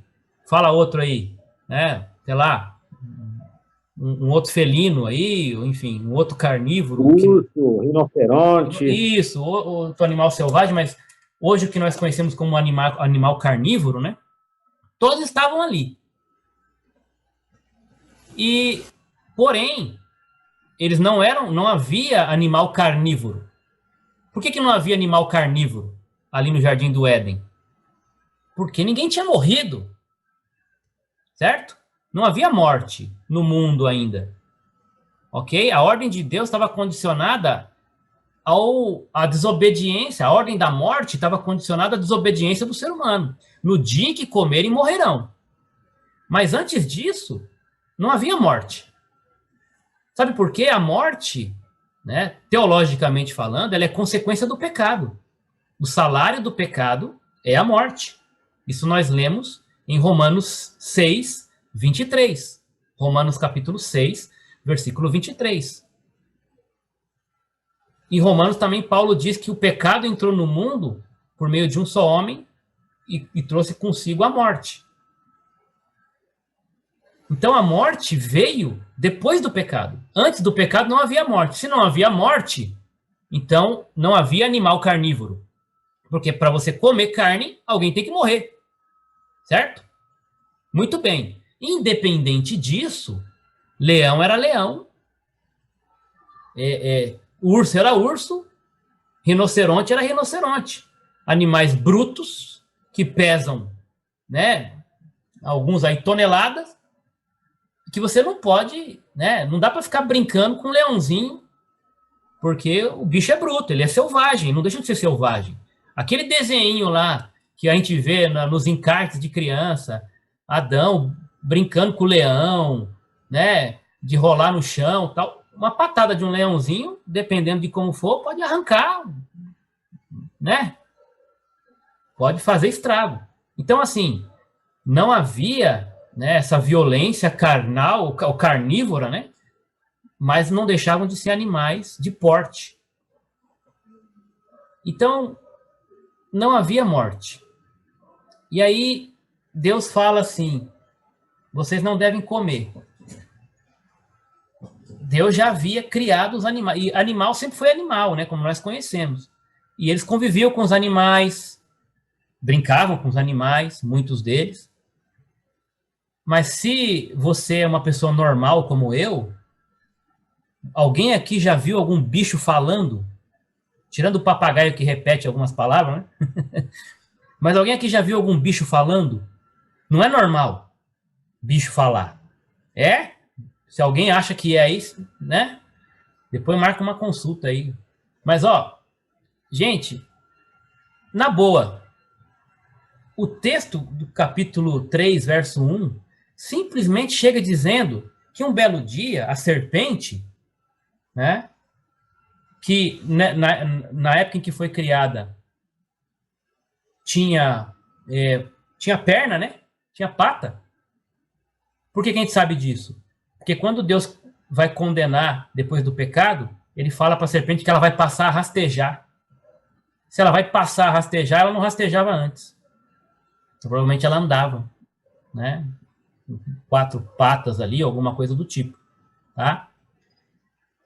fala outro aí, né? Sei lá, um outro felino aí, enfim, um outro carnívoro. Urso, rinoceronte. Isso, outro animal selvagem, mas hoje o que nós conhecemos como animal carnívoro, né? Todos estavam ali. E, porém, eles não havia animal carnívoro. Por que não havia animal carnívoro ali no Jardim do Éden? Porque ninguém tinha morrido, certo? Não havia morte no mundo ainda, ok? A ordem de Deus estava condicionada à desobediência, a ordem da morte estava condicionada à desobediência do ser humano. No dia em que comerem, morrerão. Mas antes disso, não havia morte. Sabe por quê? A morte, né, teologicamente falando, ela é consequência do pecado. O salário do pecado é a morte. Isso nós lemos em Romanos 6, 23. Romanos capítulo 6, versículo 23. Em Romanos também Paulo diz que o pecado entrou no mundo por meio de um só homem e trouxe consigo a morte. Então a morte veio depois do pecado. Antes do pecado não havia morte. Se não havia morte, então não havia animal carnívoro. Porque para você comer carne, alguém tem que morrer. Certo? Muito bem. Independente disso, leão era leão, urso era urso, rinoceronte era rinoceronte. Animais brutos que pesam, né, alguns aí toneladas, que você não pode, né, não dá para ficar brincando com um leãozinho, porque o bicho é bruto, ele é selvagem, não deixa de ser selvagem. Aquele desenho lá que a gente vê nos encartes de criança, Adão brincando com o leão, né, de rolar no chão, tal, uma patada de um leãozinho, dependendo de como for, pode arrancar, né? Pode fazer estrago. Então, assim, não havia, né, essa violência carnal, ou carnívora, né? Mas não deixavam de ser animais de porte. Então, não havia morte. E aí, Deus fala assim, vocês não devem comer. Deus já havia criado os animais, e animal sempre foi animal, né, como nós conhecemos. E eles conviviam com os animais, brincavam com os animais, muitos deles. Mas se você é uma pessoa normal como eu, alguém aqui já viu algum bicho falando? Tirando o papagaio que repete algumas palavras, né? Mas alguém aqui já viu algum bicho falando? Não é normal bicho falar. É? Se alguém acha que é isso, né? Depois marca uma consulta aí. Mas, ó, gente, na boa, o texto do capítulo 3, verso 1, simplesmente chega dizendo que um belo dia a serpente, né, que na época em que foi criada tinha perna, né? Tinha pata. Por que a gente sabe disso? Porque quando Deus vai condenar depois do pecado, ele fala para a serpente que ela vai passar a rastejar. Se ela vai passar a rastejar, ela não rastejava antes. Então, provavelmente ela andava, né? 4 patas ali, alguma coisa do tipo, tá?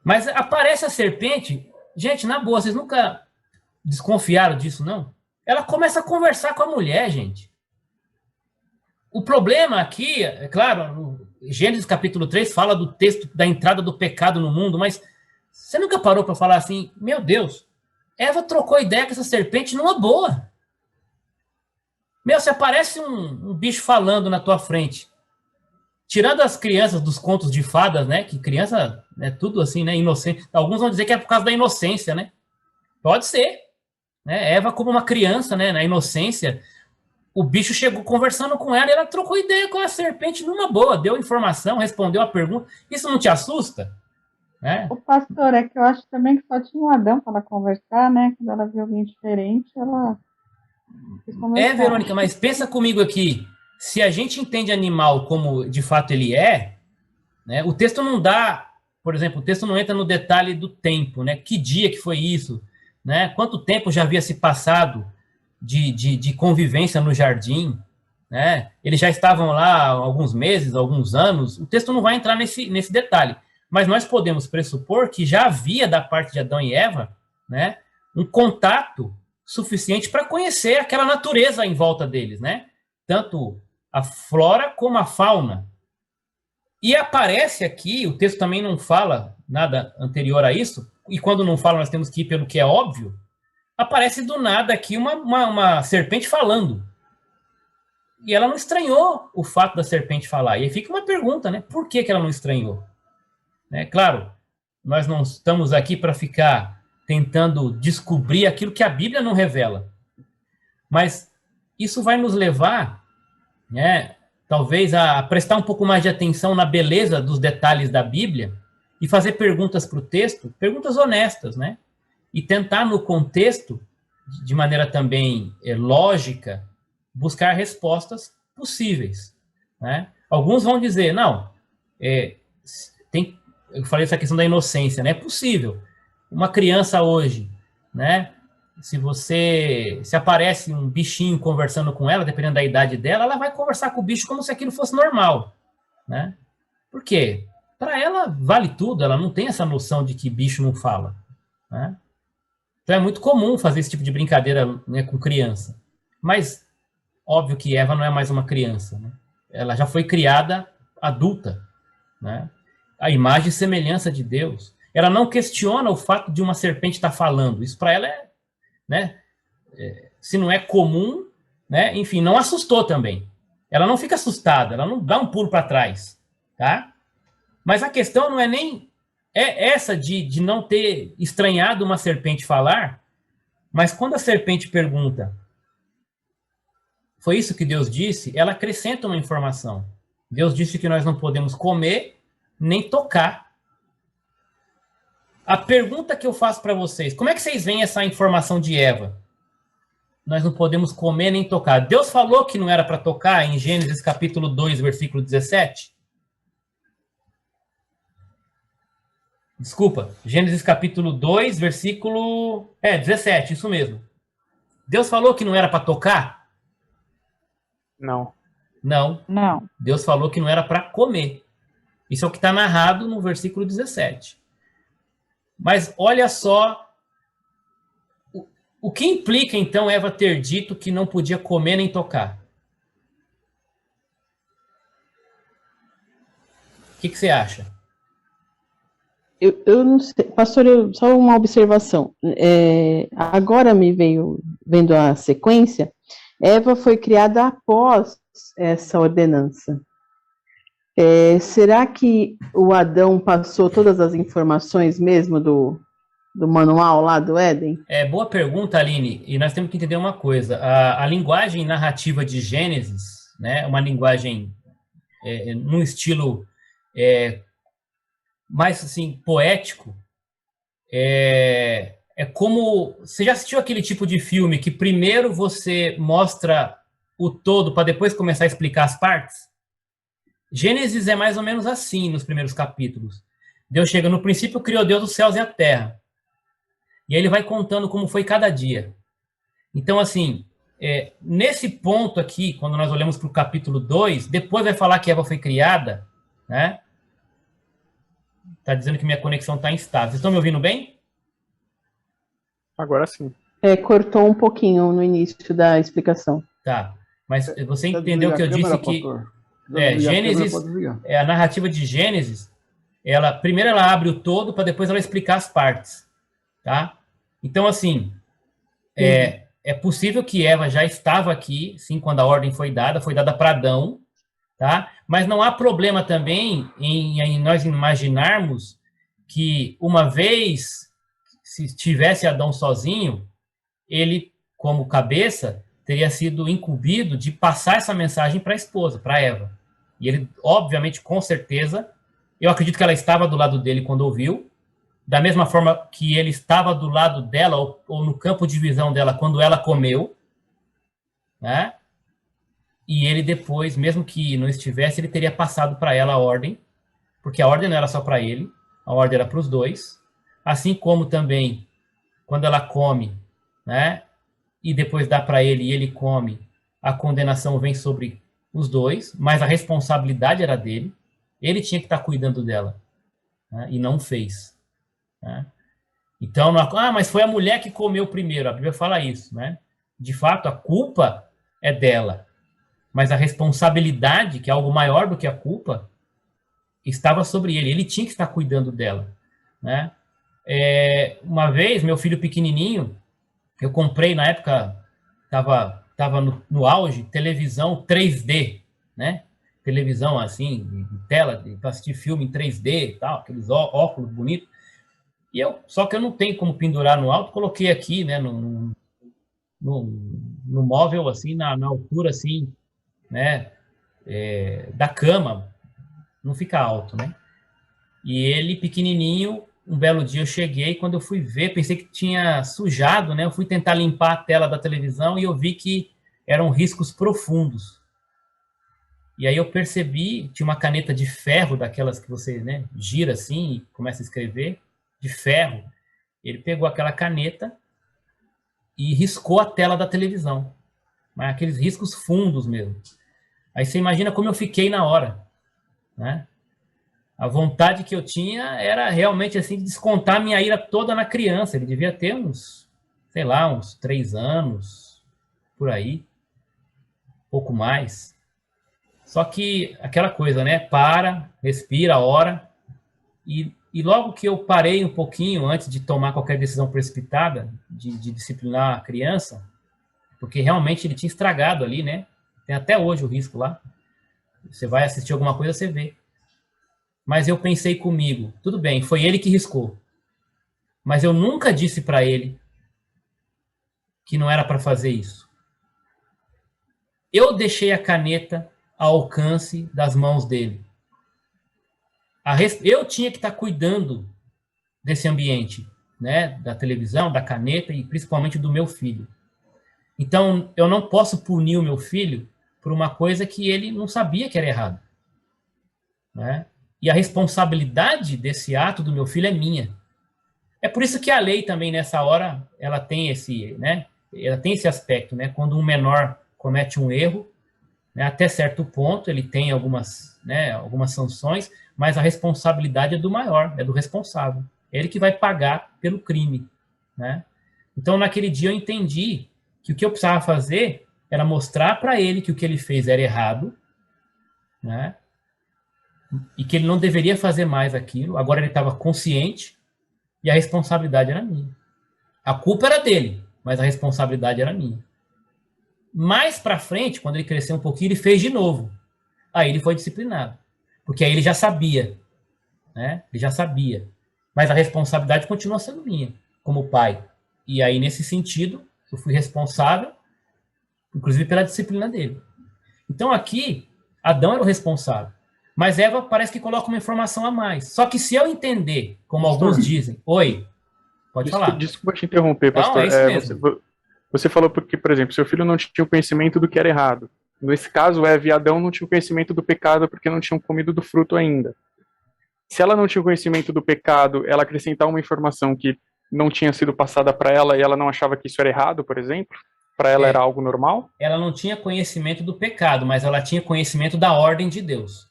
Mas aparece a serpente, gente, na boa, vocês nunca desconfiaram disso, não? Ela começa a conversar com a mulher, gente. O problema aqui, é claro, Gênesis capítulo 3 fala do texto da entrada do pecado no mundo, mas você nunca parou para falar assim, meu Deus, Eva trocou ideia com essa serpente numa boa. Meu, se aparece um bicho falando na tua frente, tirando as crianças dos contos de fadas, né, que criança é tudo assim, né, inocente. Alguns vão dizer que é por causa da inocência, né? Pode ser. Né? Eva como uma criança, né, na inocência, o bicho chegou conversando com ela e ela trocou ideia com a serpente numa boa, deu informação, respondeu a pergunta. Isso não te assusta? O pastor, é que eu acho também que só tinha um Adão para ela conversar, né? Quando ela viu alguém diferente, ela quis conversar. Verônica, mas pensa comigo aqui. Se a gente entende animal como de fato ele é, né, o texto não dá, por exemplo, o texto não entra no detalhe do tempo, né? Que dia que foi isso? né? Quanto tempo já havia se passado de convivência no jardim, né? Eles já estavam lá há alguns meses, alguns anos. O texto não vai entrar nesse detalhe, mas nós podemos pressupor que já havia da parte de Adão e Eva, né, um contato suficiente para conhecer aquela natureza em volta deles, né? Tanto a flora como a fauna. E aparece aqui, o texto também não fala nada anterior a isso, e quando não fala nós temos que ir pelo que é óbvio, aparece do nada aqui uma serpente falando. E ela não estranhou o fato da serpente falar. E aí fica uma pergunta, né? Por que ela não estranhou? Né? Claro, nós não estamos aqui para ficar tentando descobrir aquilo que a Bíblia não revela. Mas isso vai nos levar, né, talvez a prestar um pouco mais de atenção na beleza dos detalhes da Bíblia e fazer perguntas para o texto, perguntas honestas, né? E tentar, no contexto, de maneira também lógica, buscar respostas possíveis, né? Alguns vão dizer, não, eu falei essa questão da inocência, né? É possível. Uma criança hoje, né? Se aparece um bichinho conversando com ela, dependendo da idade dela, ela vai conversar com o bicho como se aquilo fosse normal, né? Por quê? Para ela vale tudo, ela não tem essa noção de que bicho não fala, né? Então é muito comum fazer esse tipo de brincadeira, né, com criança. Mas óbvio que Eva não é mais uma criança, né? Ela já foi criada adulta, né? A imagem e semelhança de Deus. Ela não questiona o fato de uma serpente estar falando. Isso para ela né, se não é comum, né, enfim, não assustou também. Ela não fica assustada, ela não dá um pulo para trás, tá? Mas a questão não é nem essa de não ter estranhado uma serpente falar, mas quando a serpente pergunta, foi isso que Deus disse? Ela acrescenta uma informação. Deus disse que nós não podemos comer nem tocar. A pergunta que eu faço para vocês, como é que vocês veem essa informação de Eva? Nós não podemos comer nem tocar. Deus falou que não era para tocar em Gênesis capítulo 2, versículo 17? Desculpa, Gênesis capítulo 2, versículo 17, isso mesmo. Deus falou que não era para tocar? Não. Não. Não. Deus falou que não era para comer. Isso é o que está narrado no versículo 17. Mas olha só o que implica, então, Eva ter dito que não podia comer nem tocar. O que você acha? Eu não sei, pastor, só uma observação. Agora me veio, vendo a sequência, Eva foi criada após essa ordenança. Será que o Adão passou todas as informações mesmo do manual lá do Éden? Boa pergunta, Aline. E nós temos que entender uma coisa. A linguagem narrativa de Gênesis, né, uma linguagem num estilo mais assim, poético, é como... Você já assistiu aquele tipo de filme que primeiro você mostra o todo para depois começar a explicar as partes? Gênesis é mais ou menos assim nos primeiros capítulos. Deus chega, no princípio criou Deus os céus e a terra. E aí ele vai contando como foi cada dia. Então, assim, nesse ponto aqui, quando nós olhamos para o capítulo 2, depois vai falar que Eva foi criada, né? Está dizendo que minha conexão está instável. Vocês estão me ouvindo bem? Agora sim. Cortou um pouquinho no início da explicação. Tá. Mas você entendeu que eu disse que... Gênesis, a narrativa de Gênesis, primeiro ela abre o todo para depois ela explicar as partes, tá? Então, assim, é possível que Eva já estava aqui, sim, quando a ordem foi dada para Adão, tá? Mas não há problema também em nós imaginarmos que uma vez, se tivesse Adão sozinho, ele, como cabeça, teria sido incumbido de passar essa mensagem para a esposa, para Eva. E ele, obviamente, com certeza, eu acredito que ela estava do lado dele quando ouviu, da mesma forma que ele estava do lado dela, ou no campo de visão dela, quando ela comeu, né? E ele depois, mesmo que não estivesse, ele teria passado para ela a ordem, porque a ordem não era só para ele, a ordem era para os dois, assim como também quando ela come, né, e depois dá para ele e ele come, a condenação vem sobre os dois, mas a responsabilidade era dele, ele tinha que estar cuidando dela, né, e não fez. Né? Então, mas foi a mulher que comeu primeiro, a Bíblia fala isso, né? De fato, a culpa é dela, mas a responsabilidade, que é algo maior do que a culpa, estava sobre ele tinha que estar cuidando dela, né? Uma vez, meu filho pequenininho, eu comprei, na época, estava no auge, televisão 3D, né? Televisão, assim, em tela, para assistir filme em 3D e tal, aqueles óculos bonitos. Só que eu não tenho como pendurar no alto, coloquei aqui, né, no móvel, assim, na altura, assim, né, da cama, não fica alto, né? E ele, pequenininho, um belo dia eu cheguei, quando eu fui ver, pensei que tinha sujado, né? Eu fui tentar limpar a tela da televisão e eu vi que eram riscos profundos. E aí eu percebi, tinha uma caneta de ferro, daquelas que você, né, gira assim e começa a escrever, de ferro. Ele pegou aquela caneta e riscou a tela da televisão. Mas aqueles riscos fundos mesmo. Aí você imagina como eu fiquei na hora, né? A vontade que eu tinha era realmente assim de descontar minha ira toda na criança. Ele devia ter uns, sei lá, uns 3 anos, por aí, pouco mais. Só que aquela coisa, né? Para, respira, ora. E logo que eu parei um pouquinho antes de tomar qualquer decisão precipitada de disciplinar a criança, porque realmente ele tinha estragado ali, né? Tem até hoje o risco lá. Você vai assistir alguma coisa, você vê. Mas eu pensei comigo, tudo bem, foi ele que riscou. Mas eu nunca disse para ele que não era para fazer isso. Eu deixei a caneta ao alcance das mãos dele. Eu tinha que estar cuidando desse ambiente, né? Da televisão, da caneta e principalmente do meu filho. Então, eu não posso punir o meu filho por uma coisa que ele não sabia que era errado. Né? E a responsabilidade desse ato do meu filho é minha. É por isso que a lei também, nessa hora, ela tem esse, né? Ela tem esse aspecto, né? Quando um menor comete um erro, né? Até certo ponto, ele tem algumas, né? Algumas sanções, mas a responsabilidade é do maior, é do responsável. É ele que vai pagar pelo crime, né? Então, naquele dia, eu entendi que o que eu precisava fazer era mostrar para ele que o que ele fez era errado, né? E que ele não deveria fazer mais aquilo. Agora ele estava consciente e a responsabilidade era minha. A culpa era dele, mas a responsabilidade era minha. Mais para frente, quando ele cresceu um pouquinho, ele fez de novo. Aí ele foi disciplinado, porque aí ele já sabia, né? Ele já sabia. Mas a responsabilidade continua sendo minha, como pai. E aí, nesse sentido, eu fui responsável, inclusive pela disciplina dele. Então aqui, Adão era o responsável. Mas Eva parece que coloca uma informação a mais. Só que se eu entender, como alguns dizem... Oi, pode falar. Desculpa te interromper, pastor. Não, é isso mesmo. Você falou porque, por exemplo, seu filho não tinha o conhecimento do que era errado. Nesse caso, Eva e Adão não tinham o conhecimento do pecado porque não tinham comido do fruto ainda. Se ela não tinha o conhecimento do pecado, ela acrescentar uma informação que não tinha sido passada para ela e ela não achava que isso era errado, por exemplo? Para ela era algo normal? Ela não tinha conhecimento do pecado, mas ela tinha conhecimento da ordem de Deus.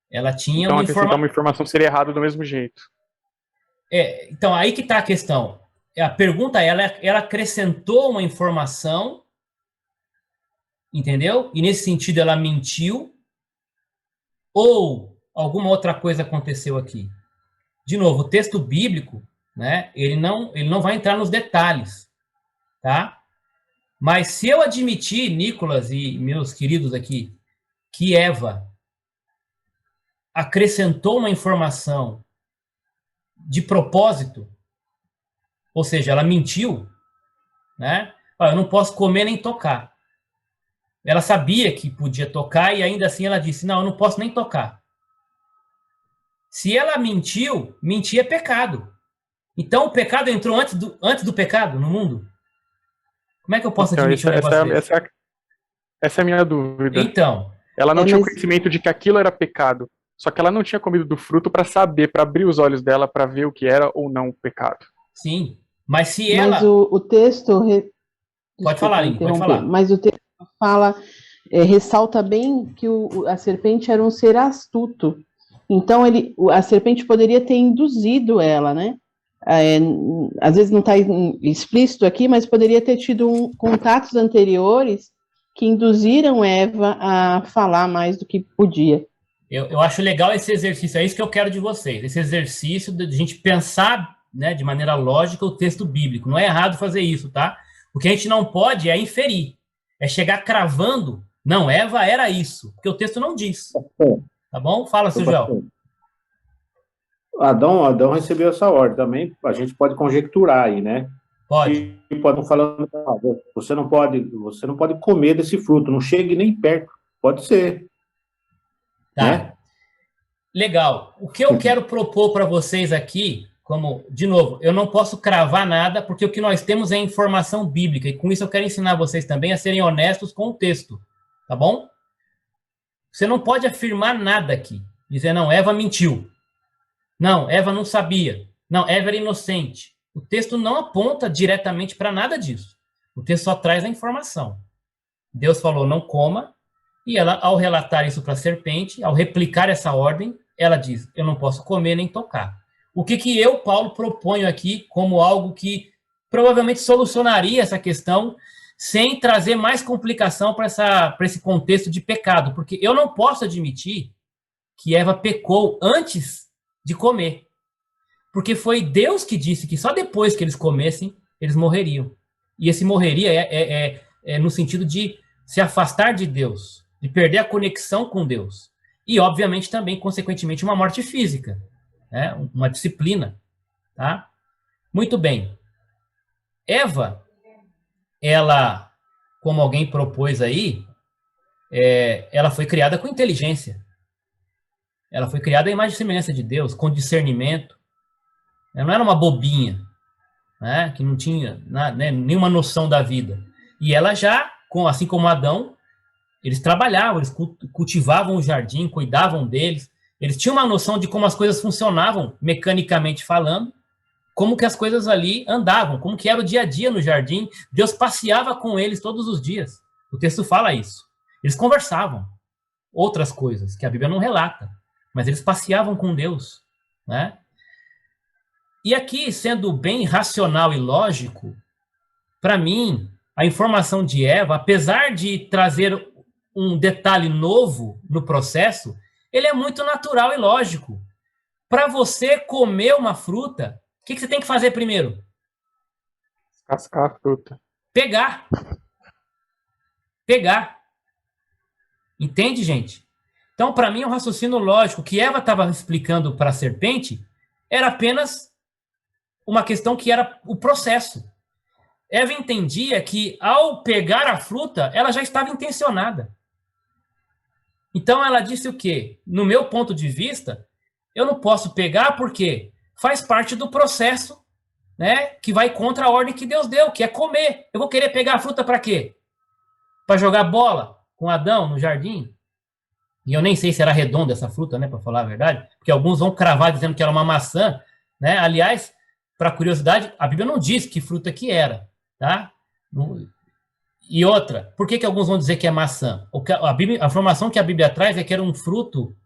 Ela tinha então, acrescentar uma informação seria errado do mesmo jeito. Então, aí que está a questão. A pergunta é, ela acrescentou uma informação, entendeu? E nesse sentido ela mentiu, ou alguma outra coisa aconteceu aqui? De novo, o texto bíblico, né, ele não vai entrar nos detalhes, tá? Mas se eu admitir, Nicolas e meus queridos aqui, que Eva acrescentou uma informação de propósito, ou seja, ela mentiu, né? Eu não posso comer nem tocar. Ela sabia que podia tocar e ainda assim ela disse, não, eu não posso nem tocar. Se ela mentiu, mentir é pecado. Então o pecado entrou antes do pecado no mundo? Como é que eu posso admitir um negócio desse? Essa é a minha dúvida. Então, ela não tinha o conhecimento de que aquilo era pecado. Só que ela não tinha comido do fruto para saber, para abrir os olhos dela, para ver o que era ou não o pecado. Sim. Mas se Mas ela... o texto. Pode falar, Aline, pode falar. Mas o texto fala, ressalta bem que a serpente era um ser astuto. Então, a serpente poderia ter induzido ela, né? Às vezes não está explícito aqui, mas poderia ter tido contatos anteriores que induziram Eva a falar mais do que podia. Eu acho legal esse exercício, é isso que eu quero de vocês, esse exercício de a gente pensar, né, de maneira lógica o texto bíblico. Não é errado fazer isso, tá? O que a gente não pode é inferir, é chegar cravando, não, Eva era isso, porque o texto não diz. Tá bom? Fala, seu Joel. Adão recebeu essa ordem também, a gente pode conjecturar aí, né? Pode. E podem falando, você não pode comer desse fruto, não chegue nem perto. Pode ser. Tá. Né? Legal. O que eu quero propor para vocês aqui, de novo, eu não posso cravar nada, porque o que nós temos é informação bíblica, e com isso eu quero ensinar vocês também a serem honestos com o texto, tá bom? Você não pode afirmar nada aqui, dizer, não, Eva mentiu. Não, Eva não sabia. Não, Eva era inocente. O texto não aponta diretamente para nada disso. O texto só traz a informação. Deus falou, não coma, e ela, ao relatar isso para a serpente, ao replicar essa ordem, ela diz, eu não posso comer nem tocar. O que eu, Paulo, proponho aqui como algo que provavelmente solucionaria essa questão sem trazer mais complicação para esse contexto de pecado, porque eu não posso admitir que Eva pecou antes de comer, porque foi Deus que disse que só depois que eles comessem, eles morreriam. E esse morreria é no sentido de se afastar de Deus, de perder a conexão com Deus. E, obviamente, também, consequentemente, uma morte física, né? Uma disciplina. Tá? Muito bem. Eva, ela, como alguém propôs aí, ela foi criada com inteligência. Ela foi criada à imagem e semelhança de Deus, com discernimento. Ela não era uma bobinha, né, que não tinha nenhuma noção da vida. E ela já, assim como Adão, eles trabalhavam, eles cultivavam o jardim, cuidavam deles. Eles tinham uma noção de como as coisas funcionavam, mecanicamente falando, como que as coisas ali andavam, como que era o dia a dia no jardim. Deus passeava com eles todos os dias. O texto fala isso. Eles conversavam. Outras coisas que a Bíblia não relata. Mas eles passeavam com Deus, né? E aqui, sendo bem racional e lógico, para mim, a informação de Eva, apesar de trazer um detalhe novo no processo, ele é muito natural e lógico. Para você comer uma fruta, o que você tem que fazer primeiro? Descascar a fruta. Pegar. Entende, gente? Então, para mim, o raciocínio lógico que Eva estava explicando para a serpente era apenas uma questão que era o processo. Eva entendia que, ao pegar a fruta, ela já estava intencionada. Então, ela disse o quê? No meu ponto de vista, eu não posso pegar porque faz parte do processo, né, que vai contra a ordem que Deus deu, que é comer. Eu vou querer pegar a fruta para quê? Para jogar bola com Adão no jardim? E eu nem sei se era redonda essa fruta, né, para falar a verdade, porque alguns vão cravar dizendo que era uma maçã, né? Aliás, para curiosidade, a Bíblia não diz que fruta que era, tá? E outra, por que alguns vão dizer que é maçã? A informação que a Bíblia traz é que era um fruto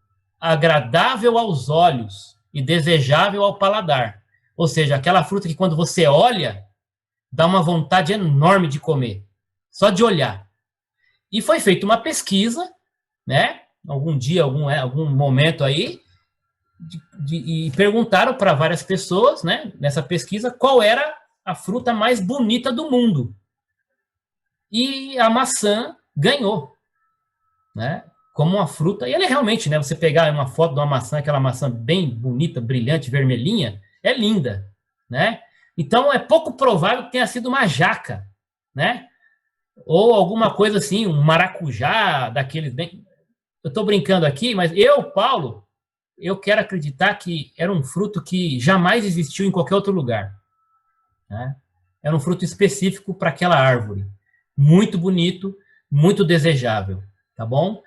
agradável aos olhos e desejável ao paladar. Ou seja, aquela fruta que quando você olha, dá uma vontade enorme de comer, só de olhar. E foi feita uma pesquisa, né? Algum dia, algum momento aí, e perguntaram para várias pessoas, né, nessa pesquisa, qual era a fruta mais bonita do mundo. E a maçã ganhou, né, como uma fruta. E ela é realmente, né, você pegar uma foto de uma maçã, aquela maçã bem bonita, brilhante, vermelhinha, é linda, né? Então é pouco provável que tenha sido uma jaca, né? Ou alguma coisa assim, um maracujá daqueles bem... Eu estou brincando aqui, mas Paulo, eu quero acreditar que era um fruto que jamais existiu em qualquer outro lugar, né? Era um fruto específico para aquela árvore. Muito bonito, muito desejável, tá bom?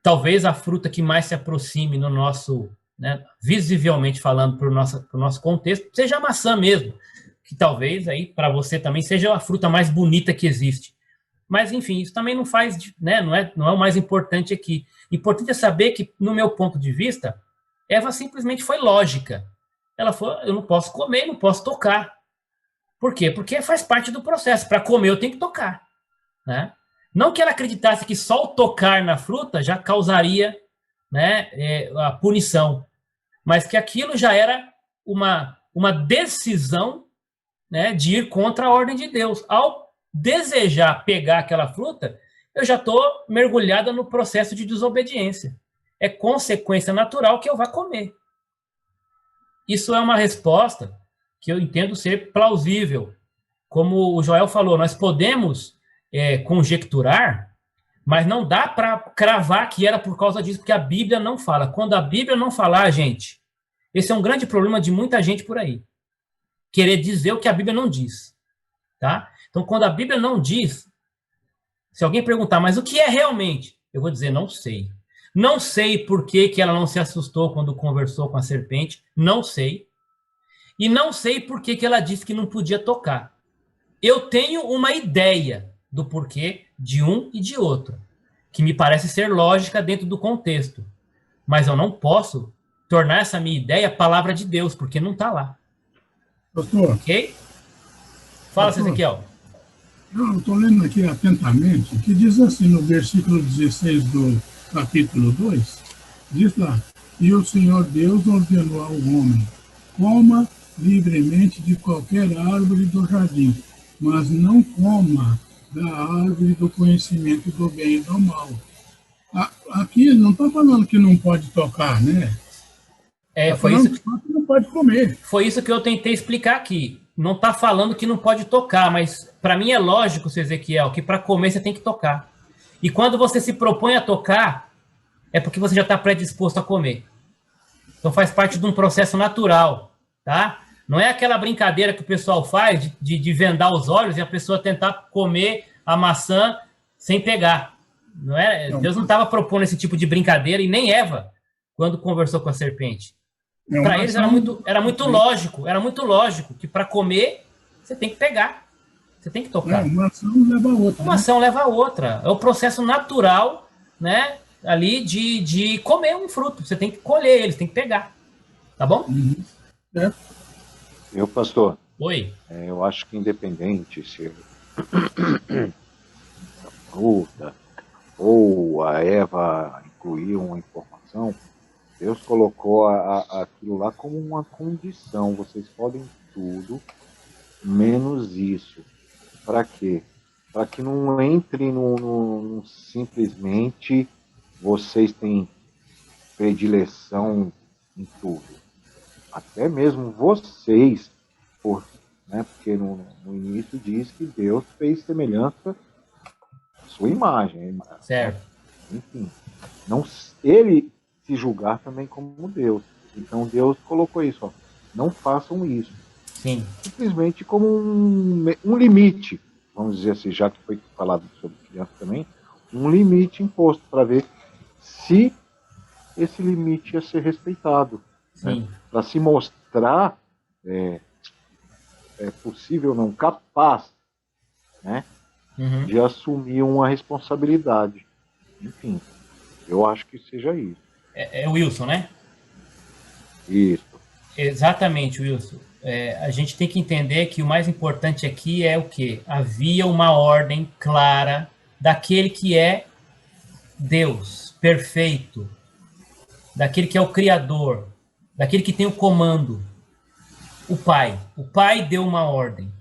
Talvez a fruta que mais se aproxime no nosso, né, visivelmente falando, para o nosso contexto, seja a maçã mesmo. que talvez aí para você também seja a fruta mais bonita que existe. Mas, enfim, isso também não faz, né, não é o mais importante aqui. Importante é saber que, no meu ponto de vista, Eva simplesmente foi lógica. Ela falou, eu não posso comer, não posso tocar. Por quê? Porque faz parte do processo. Para comer, eu tenho que tocar. Né? Não que ela acreditasse que só o tocar na fruta já causaria, né, a punição, mas que aquilo já era uma decisão, né, de ir contra a ordem de Deus. Ao desejar pegar aquela fruta, eu já estou mergulhada no processo de desobediência. É consequência natural que eu vá comer. Isso é uma resposta que eu entendo ser plausível. Como o Joel falou, nós podemos conjecturar, mas não dá para cravar que era por causa disso, porque a Bíblia não fala. Quando a Bíblia não falar, gente, esse é um grande problema de muita gente por aí. Querer dizer o que a Bíblia não diz. Tá? Então, quando a Bíblia não diz, se alguém perguntar, mas o que é realmente? Eu vou dizer, não sei. Não sei por que ela não se assustou quando conversou com a serpente. Não sei. E não sei por que ela disse que não podia tocar. Eu tenho uma ideia do porquê de um e de outro, que me parece ser lógica dentro do contexto. Mas eu não posso tornar essa minha ideia palavra de Deus, porque não está lá. Pastor. Ok? Fala, Ezequiel. Eu estou lendo aqui atentamente, que diz assim no versículo 16 do capítulo 2, diz lá, e o Senhor Deus ordenou ao homem, coma livremente de qualquer árvore do jardim, mas não coma da árvore do conhecimento do bem e do mal. Aqui não está falando que não pode tocar, né? Foi isso que não pode comer. Foi isso que eu tentei explicar aqui. Não está falando que não pode tocar, mas para mim é lógico, seu Ezequiel, que para comer você tem que tocar. E quando você se propõe a tocar, é porque você já está predisposto a comer. Então faz parte de um processo natural, tá? Não é aquela brincadeira que o pessoal faz de vendar os olhos e a pessoa tentar comer a maçã sem pegar. Não é? Deus não estava propondo esse tipo de brincadeira, e nem Eva, quando conversou com a serpente. Para eles era muito lógico que para comer você tem que pegar, você tem que tocar. Uma ação leva a outra. Uma ação leva a outra. É o processo natural, né, ali de comer um fruto. Você tem que colher ele, você tem que pegar. Tá bom? Eu, pastor. Oi. Eu acho que independente se a fruta ou a Eva incluiu uma informação, Deus colocou aquilo lá como uma condição. Vocês podem tudo, menos isso. Para quê? Para que não entre no simplesmente vocês têm predileção em tudo. Até mesmo vocês, porque no início diz que Deus fez semelhança à sua imagem. Certo. Enfim, ele se julgar também como Deus. Então Deus colocou isso, não façam isso. Sim. Simplesmente como um limite, vamos dizer assim, já que foi falado sobre criança também, um limite imposto para ver se esse limite ia ser respeitado. Né? Para se mostrar possível, não capaz, né, de assumir uma responsabilidade. Enfim, eu acho que seja isso. É o Wilson, né? Isso. Exatamente, Wilson. A gente tem que entender que o mais importante aqui é o quê? Havia uma ordem clara daquele que é Deus, perfeito, daquele que é o Criador, daquele que tem o comando, o Pai. O Pai deu uma ordem.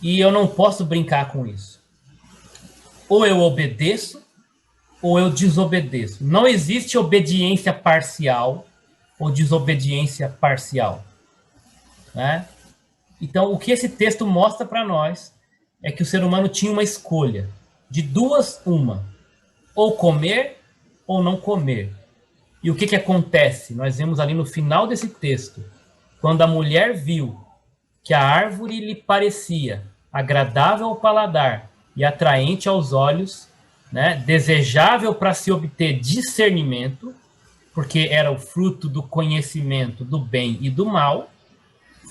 E eu não posso brincar com isso. Ou eu obedeço, ou eu desobedeço. Não existe obediência parcial ou desobediência parcial. Né? Então, o que esse texto mostra para nós é que o ser humano tinha uma escolha. De duas, uma. Ou comer, ou não comer. E o que acontece? Nós vemos ali no final desse texto, quando a mulher viu que a árvore lhe parecia agradável ao paladar e atraente aos olhos, né, desejável para se obter discernimento, porque era o fruto do conhecimento do bem e do mal,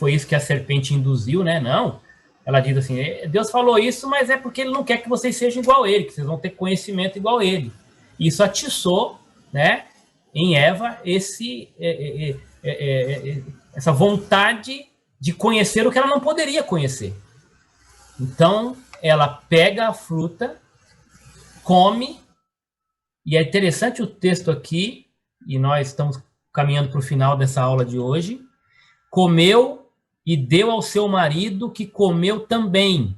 foi isso que a serpente induziu, né? Não. Ela diz assim, Deus falou isso, mas é porque ele não quer que vocês sejam igual a ele, que vocês vão ter conhecimento igual a ele. Isso atiçou, né, em Eva essa vontade de conhecer o que ela não poderia conhecer. Então, ela pega a fruta, come, e é interessante o texto aqui, e nós estamos caminhando para o final dessa aula de hoje, comeu e deu ao seu marido, que comeu também.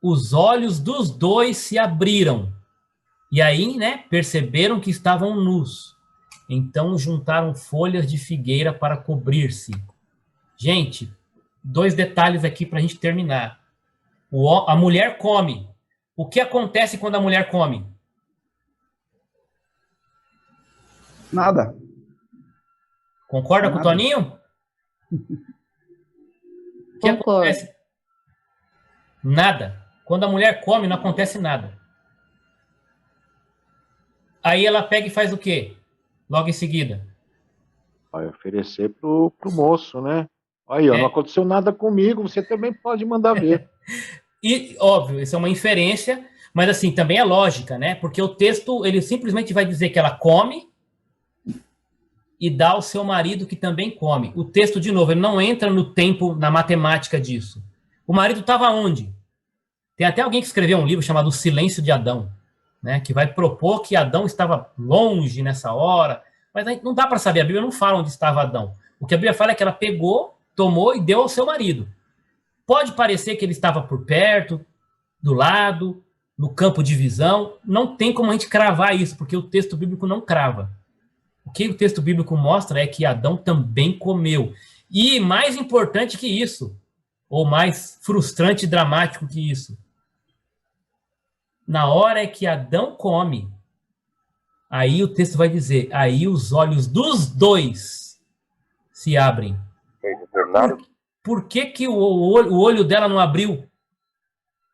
Os olhos dos dois se abriram, e aí, né, perceberam que estavam nus. Então juntaram folhas de figueira para cobrir-se. Gente, 2 detalhes aqui para a gente terminar. A mulher come. O que acontece quando a mulher come? Nada. Concorda com o Toninho? O que acontece? Nada. Quando a mulher come, não acontece nada. Aí ela pega e faz o quê? Logo em seguida. Vai oferecer pro moço, né? Aí, ó, não aconteceu nada comigo, você também pode mandar ver. E, óbvio, isso é uma inferência, mas assim, também é lógica, né? Porque o texto, ele simplesmente vai dizer que ela come e dá ao seu marido, que também come. O texto, de novo, ele não entra no tempo, na matemática disso. O marido estava onde? Tem até alguém que escreveu um livro chamado O Silêncio de Adão, né? Que vai propor que Adão estava longe nessa hora, mas não dá para saber, a Bíblia não fala onde estava Adão. O que a Bíblia fala é que ela pegou, tomou e deu ao seu marido. Pode parecer que ele estava por perto, do lado, no campo de visão. Não tem como a gente cravar isso, porque o texto bíblico não crava. O que o texto bíblico mostra é que Adão também comeu. E mais importante que isso, ou mais frustrante e dramático que isso, na hora que Adão come, aí o texto vai dizer, aí os olhos dos dois se abrem. Por que o olho dela não abriu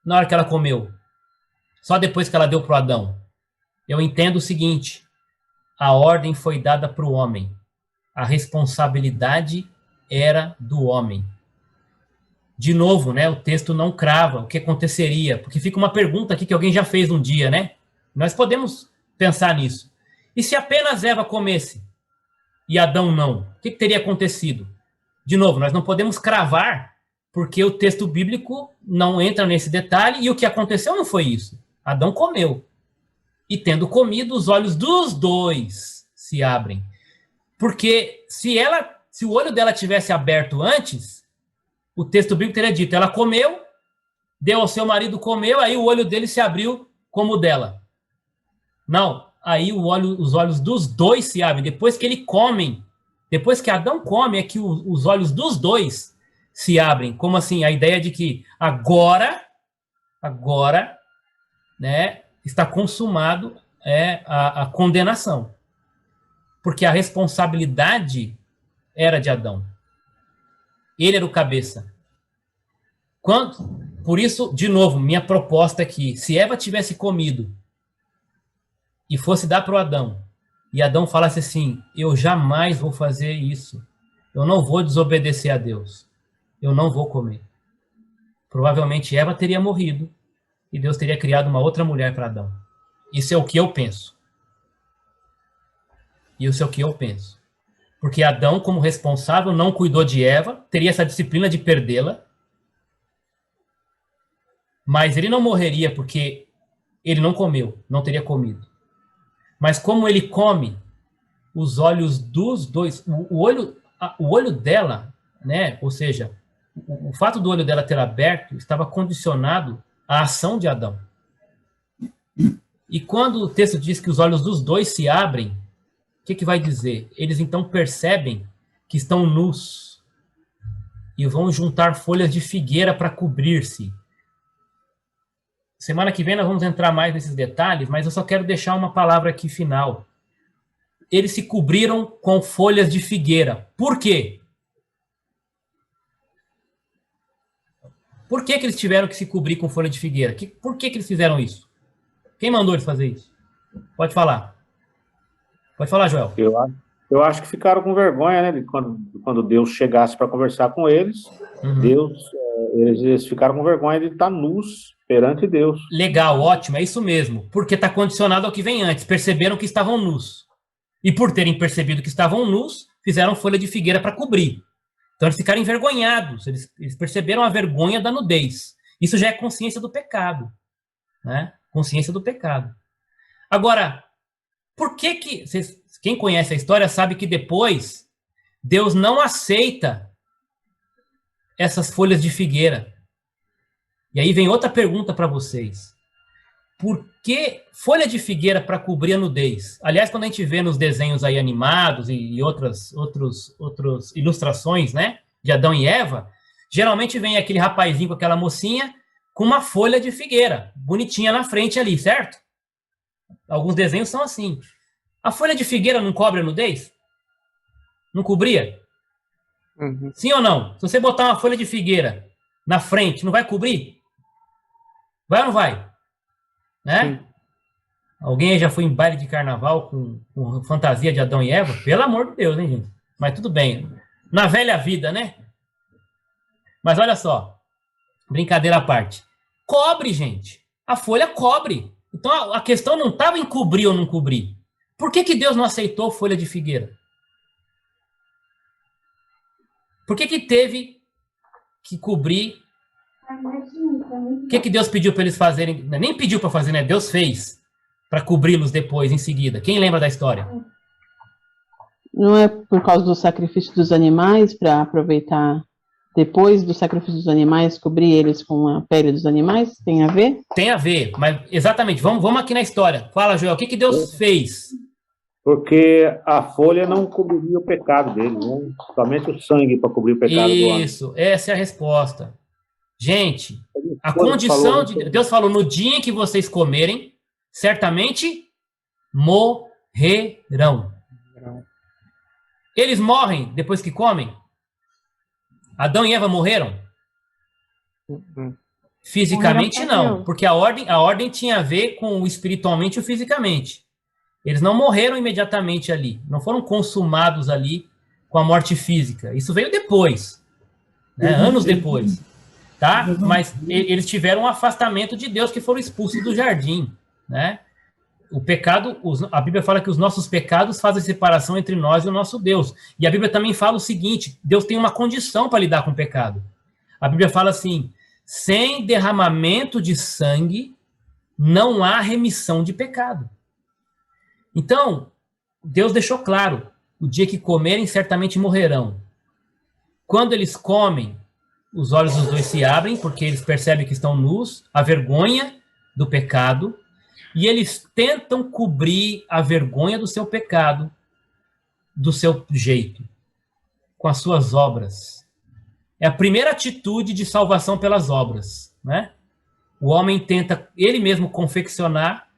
na hora que ela comeu? Só depois que ela deu para o Adão. Eu entendo o seguinte, a ordem foi dada para o homem. A responsabilidade era do homem. De novo, né, o texto não crava o que aconteceria, porque fica uma pergunta aqui que alguém já fez um dia, né? Nós podemos pensar nisso. E se apenas Eva comesse e Adão não? O que teria acontecido? De novo, nós não podemos cravar, porque o texto bíblico não entra nesse detalhe, e o que aconteceu não foi isso. Adão comeu. E tendo comido, os olhos dos dois se abrem. Porque se o olho dela tivesse aberto antes, o texto bíblico teria dito, ela comeu, deu ao seu marido, comeu, aí o olho dele se abriu como o dela. Não, aí os olhos dos dois se abrem, depois que ele comem. Depois que Adão come, é que os olhos dos dois se abrem. Como assim? A ideia de que agora, né, está consumado a condenação. Porque a responsabilidade era de Adão. Ele era o cabeça. Por isso, de novo, minha proposta é que se Eva tivesse comido e fosse dar para o Adão, e Adão falasse assim, eu jamais vou fazer isso. Eu não vou desobedecer a Deus. Eu não vou comer. Provavelmente Eva teria morrido e Deus teria criado uma outra mulher para Adão. Isso é o que eu penso. Isso é o que eu penso. Porque Adão, como responsável, não cuidou de Eva, teria essa disciplina de perdê-la, mas ele não morreria porque ele não comeu, não teria comido. Mas como ele come, os olhos dos dois, o olho dela, né? Ou seja, o fato do olho dela ter aberto estava condicionado à ação de Adão. E quando o texto diz que os olhos dos dois se abrem, o que vai dizer? Eles então percebem que estão nus e vão juntar folhas de figueira para cobrir-se. Semana que vem nós vamos entrar mais nesses detalhes, mas eu só quero deixar uma palavra aqui final. Eles se cobriram com folhas de figueira. Por quê? Por que eles tiveram que se cobrir com folha de figueira? Por que eles fizeram isso? Quem mandou eles fazer isso? Pode falar. Pode falar, Joel. Eu acho que ficaram com vergonha, né? Quando Deus chegasse para conversar com eles, eles ficaram com vergonha de estar nus perante Deus. Legal, ótimo, é isso mesmo. Porque está condicionado ao que vem antes. Perceberam que estavam nus. E por terem percebido que estavam nus, fizeram folha de figueira para cobrir. Então eles ficaram envergonhados. Eles perceberam a vergonha da nudez. Isso já é consciência do pecado, né? Consciência do pecado. Agora, por que quem conhece a história sabe que depois Deus não aceita essas folhas de figueira? E aí vem outra pergunta para vocês. Por que folha de figueira para cobrir a nudez? Aliás, quando a gente vê nos desenhos aí animados e outras ilustrações, né, de Adão e Eva, geralmente vem aquele rapazinho com aquela mocinha com uma folha de figueira, bonitinha na frente ali, certo? Alguns desenhos são assim. A folha de figueira não cobre a nudez? Não cobria? Sim ou não? Se você botar uma folha de figueira na frente, não vai cobrir? Vai ou não vai? Né? Alguém já foi em baile de carnaval com fantasia de Adão e Eva? Pelo amor de Deus, hein, gente? Mas tudo bem. Na velha vida, né? Mas olha só. Brincadeira à parte. Cobre, gente. A folha cobre. Então a questão não estava em cobrir ou não cobrir. Por que Deus não aceitou folha de figueira? Por que teve que cobrir? O que Deus pediu para eles fazerem? Nem pediu para fazer, né? Deus fez para cobri-los depois, em seguida. Quem lembra da história? Não é por causa do sacrifício dos animais, para aproveitar depois do sacrifício dos animais, cobrir eles com a pele dos animais? Tem a ver? Tem a ver, mas exatamente. Vamos aqui na história. Fala, Joel, o que Deus fez? Porque a folha não cobriria o pecado dele, né? Somente o sangue para cobrir o pecado do homem. Isso, essa é a resposta. Gente, a condição de Deus falou, no dia em que vocês comerem, certamente morrerão. Eles morrem depois que comem? Adão e Eva morreram? Fisicamente não, porque a ordem tinha a ver com o espiritualmente e o fisicamente. Eles não morreram imediatamente ali, não foram consumados ali com a morte física. Isso veio depois, né? Anos depois. Tá? Mas eles tiveram um afastamento de Deus, que foram expulsos do jardim, né? O pecado, a Bíblia fala que os nossos pecados fazem separação entre nós e o nosso Deus. E a Bíblia também fala o seguinte, Deus tem uma condição para lidar com o pecado. A Bíblia fala assim, sem derramamento de sangue, não há remissão de pecado. Então, Deus deixou claro, o dia que comerem, certamente morrerão. Quando eles comem, os olhos dos dois se abrem, porque eles percebem que estão nus, a vergonha do pecado, e eles tentam cobrir a vergonha do seu pecado, do seu jeito, com as suas obras. É a primeira atitude de salvação pelas obras, né? O homem tenta, ele mesmo, confeccionar,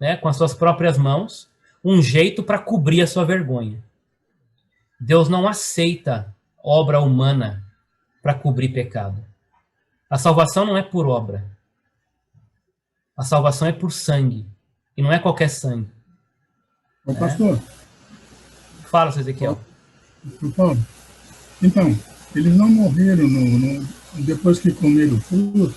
né, com as suas próprias mãos, um jeito para cobrir a sua vergonha. Deus não aceita obra humana para cobrir pecado. A salvação não é por obra. A salvação é por sangue. E não é qualquer sangue. Ô, pastor. Fala, seu Ezequiel. Paulo, então, eles não morreram depois que comeram o fruto,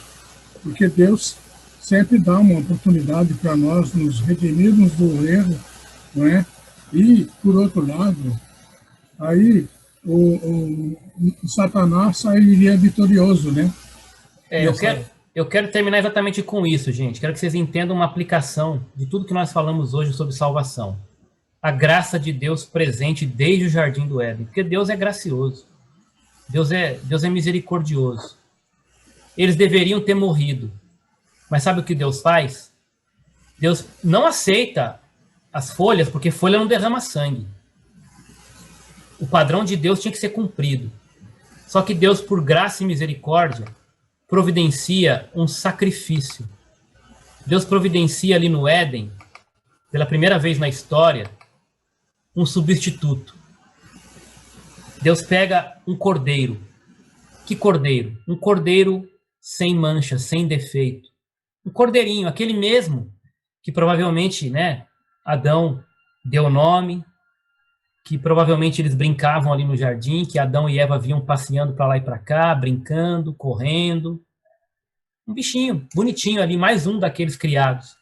porque Deus sempre dá uma oportunidade para nós nos redimirmos do erro, não é? E, por outro lado, aí o Satanás sairia vitorioso, né? Eu quero terminar exatamente com isso, gente. Quero que vocês entendam uma aplicação de tudo que nós falamos hoje sobre salvação. A graça de Deus presente desde o Jardim do Éden. Porque Deus é gracioso. Deus é misericordioso. Eles deveriam ter morrido. Mas sabe o que Deus faz? Deus não aceita as folhas, porque folha não derrama sangue. O padrão de Deus tinha que ser cumprido. Só que Deus, por graça e misericórdia, providencia um sacrifício. Deus providencia ali no Éden, pela primeira vez na história, um substituto. Deus pega um cordeiro. Que cordeiro? Um cordeiro sem mancha, sem defeito. Um cordeirinho, aquele mesmo que provavelmente, né, Adão deu nome, que provavelmente eles brincavam ali no jardim, que Adão e Eva vinham passeando para lá e para cá, brincando, correndo. Um bichinho bonitinho ali, mais um daqueles criados.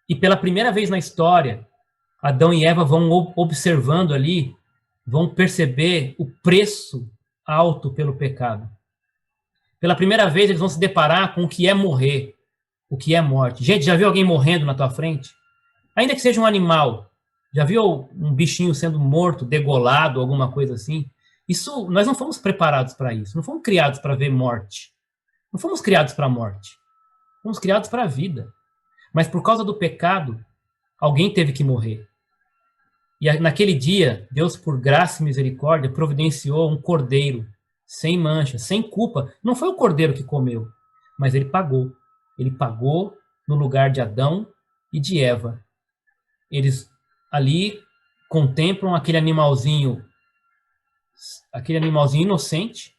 E pela primeira vez na história, Adão e Eva vão observando ali, vão perceber o preço alto pelo pecado. Pela primeira vez, eles vão se deparar com o que é morrer, o que é morte. Gente, já viu alguém morrendo na tua frente? Ainda que seja um animal. Já viu um bichinho sendo morto, degolado, alguma coisa assim? Isso, nós não fomos preparados para isso. Não fomos criados para ver morte. Não fomos criados para a morte. Fomos criados para a vida. Mas por causa do pecado, alguém teve que morrer. E naquele dia, Deus, por graça e misericórdia, providenciou um cordeiro sem mancha, sem culpa. Não foi o cordeiro que comeu, mas ele pagou. Ele pagou no lugar de Adão e de Eva. Eles ali contemplam aquele animalzinho inocente,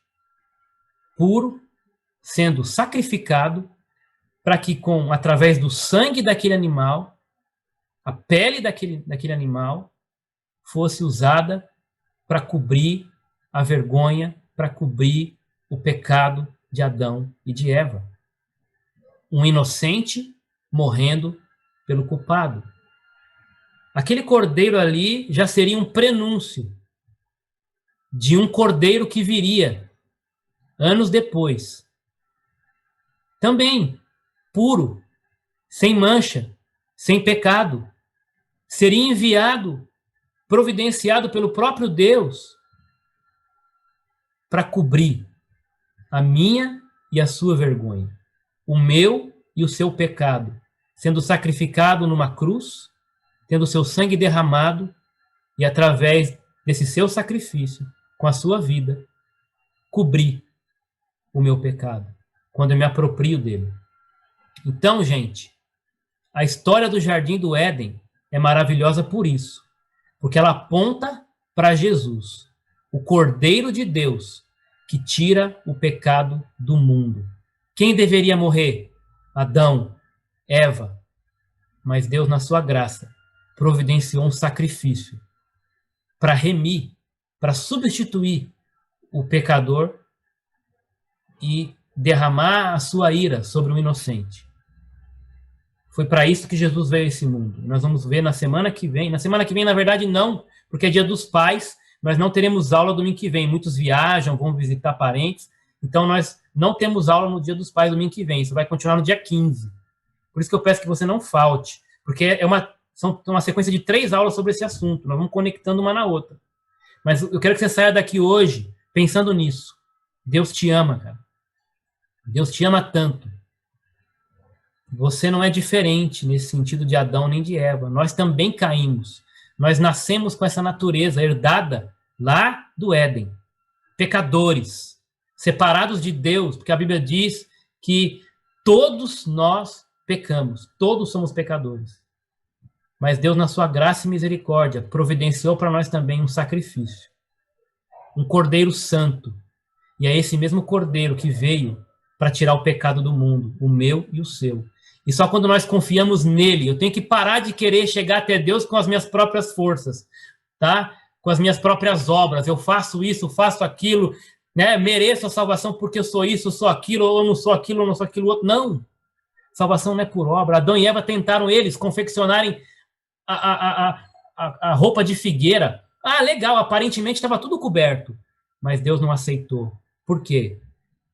puro, sendo sacrificado para que, através do sangue daquele animal, a pele daquele animal fosse usada para cobrir a vergonha, para cobrir o pecado de Adão e de Eva. Um inocente morrendo pelo culpado. Aquele cordeiro ali já seria um prenúncio de um cordeiro que viria anos depois. Também puro, sem mancha, sem pecado. Seria enviado, providenciado pelo próprio Deus para cobrir a minha e a sua vergonha, o meu e o seu pecado, sendo sacrificado numa cruz, tendo seu sangue derramado e através desse seu sacrifício, com a sua vida, cobrir o meu pecado, quando eu me aproprio dele. Então, gente, a história do Jardim do Éden é maravilhosa por isso, porque ela aponta para Jesus, o Cordeiro de Deus, que tira o pecado do mundo. Quem deveria morrer? Adão, Eva. Mas Deus, na sua graça, providenciou um sacrifício para remir, para substituir o pecador e derramar a sua ira sobre o inocente. Foi para isso que Jesus veio a esse mundo. Nós vamos ver na semana que vem. Na semana que vem, na verdade, não, porque é Dia dos Pais. Nós não teremos aula domingo que vem. Muitos viajam, vão visitar parentes. Então, nós não temos aula no Dia dos Pais domingo que vem. Isso vai continuar no dia 15. Por isso que eu peço que você não falte, porque é uma sequência de 3 aulas sobre esse assunto. Nós vamos conectando uma na outra. Mas eu quero que você saia daqui hoje pensando nisso. Deus te ama, cara. Deus te ama tanto. Você não é diferente nesse sentido de Adão nem de Eva. Nós também caímos. Nós nascemos com essa natureza herdada lá do Éden. Pecadores, separados de Deus, porque a Bíblia diz que todos nós pecamos, todos somos pecadores. Mas Deus, na sua graça e misericórdia, providenciou para nós também um sacrifício. Um Cordeiro Santo. E é esse mesmo Cordeiro que veio para tirar o pecado do mundo, o meu e o seu. E só quando nós confiamos nele, eu tenho que parar de querer chegar até Deus com as minhas próprias forças, tá? Com as minhas próprias obras. Eu faço isso, faço aquilo, né? Mereço a salvação porque eu sou isso, eu sou aquilo, ou eu não sou aquilo, ou não sou aquilo outro. Não. Salvação não é por obra. Adão e Eva tentaram eles confeccionarem a roupa de figueira. Ah, legal, aparentemente estava tudo coberto. Mas Deus não aceitou. Por quê?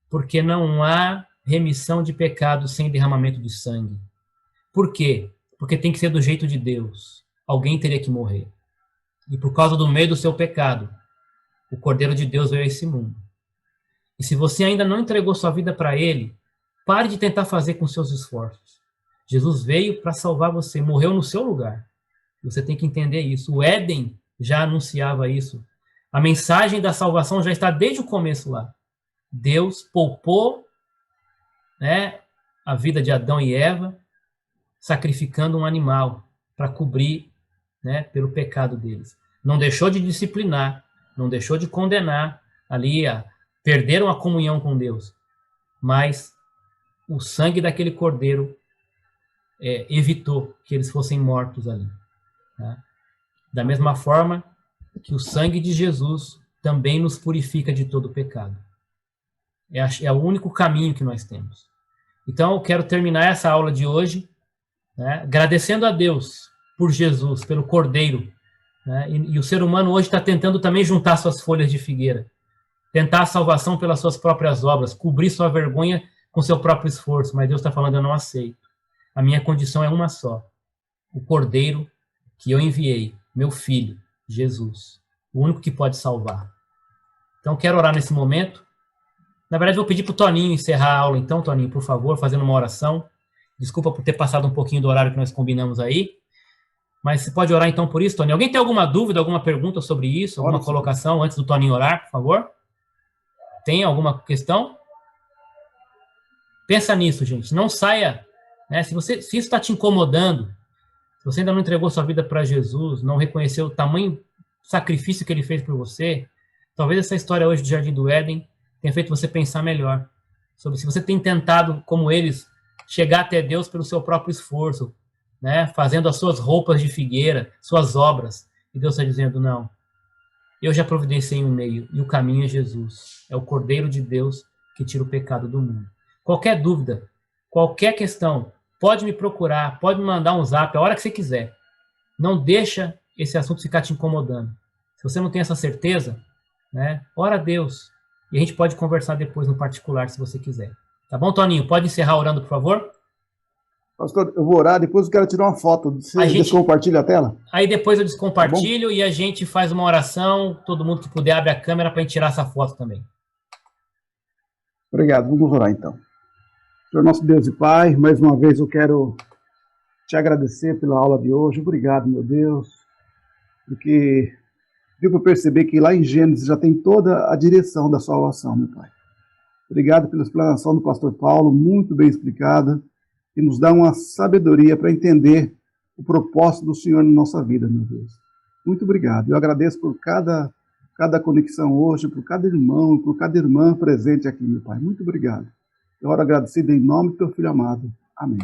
Porque não há remissão de pecado sem derramamento de sangue. Por quê? Porque tem que ser do jeito de Deus. Alguém teria que morrer. E por causa do meio do seu pecado, o Cordeiro de Deus veio a esse mundo. E se você ainda não entregou sua vida para ele, pare de tentar fazer com seus esforços. Jesus veio para salvar você, morreu no seu lugar. Você tem que entender isso. O Éden já anunciava isso. A mensagem da salvação já está desde o começo lá. Deus poupou, né, a vida de Adão e Eva, sacrificando um animal para cobrir, né, pelo pecado deles. Não deixou de disciplinar, não deixou de condenar, ali perderam a comunhão com Deus, mas o sangue daquele cordeiro evitou que eles fossem mortos ali. Tá? Da mesma forma, que o sangue de Jesus também nos purifica de todo pecado. É o único caminho que nós temos. Então, eu quero terminar essa aula de hoje, né, agradecendo a Deus por Jesus, pelo Cordeiro. Né, e o ser humano hoje está tentando também juntar suas folhas de figueira, tentar a salvação pelas suas próprias obras, cobrir sua vergonha com seu próprio esforço. Mas Deus está falando, eu não aceito. A minha condição é uma só. O Cordeiro que eu enviei, meu Filho, Jesus. O único que pode salvar. Então, quero orar nesse momento. Na verdade, vou pedir para o Toninho encerrar a aula. Então, Toninho, por favor, fazendo uma oração. Desculpa por ter passado um pouquinho do horário que nós combinamos aí. Mas você pode orar então por isso, Toninho? Alguém tem alguma dúvida, alguma pergunta sobre isso? Alguma colocação antes do Toninho orar, por favor? Tem alguma questão? Pensa nisso, gente. Não saia, né? Se isso está te incomodando, se você ainda não entregou sua vida para Jesus, não reconheceu o tamanho sacrifício que ele fez por você, talvez essa história hoje do Jardim do Éden tenha feito você pensar melhor sobre se você tem tentado, como eles, chegar até Deus pelo seu próprio esforço, né? Fazendo as suas roupas de figueira, suas obras. E Deus está dizendo, não, eu já providenciei um meio, e o caminho é Jesus. É o Cordeiro de Deus que tira o pecado do mundo. Qualquer dúvida, qualquer questão, pode me procurar, pode me mandar um zap, a hora que você quiser. Não deixa esse assunto ficar te incomodando. Se você não tem essa certeza, né, ora a Deus. E a gente pode conversar depois no particular, se você quiser. Tá bom, Toninho? Pode encerrar orando, por favor? Pastor, eu vou orar, depois eu quero tirar uma foto. Você descompartilha a tela? Aí depois eu descompartilho, tá, e a gente faz uma oração. Todo mundo que puder abre a câmera para a gente tirar essa foto também. Obrigado, vamos orar então. Senhor nosso Deus e Pai, mais uma vez eu quero te agradecer pela aula de hoje. Obrigado, meu Deus, porque deu para perceber que lá em Gênesis já tem toda a direção da salvação, meu Pai. Obrigado pela explanação do pastor Paulo, muito bem explicada, e nos dá uma sabedoria para entender o propósito do Senhor na nossa vida, meu Deus. Muito obrigado. Eu agradeço por cada conexão hoje, por cada irmão, por cada irmã presente aqui, meu Pai. Muito obrigado. Eu oro agradecido em nome do teu Filho amado. Amém.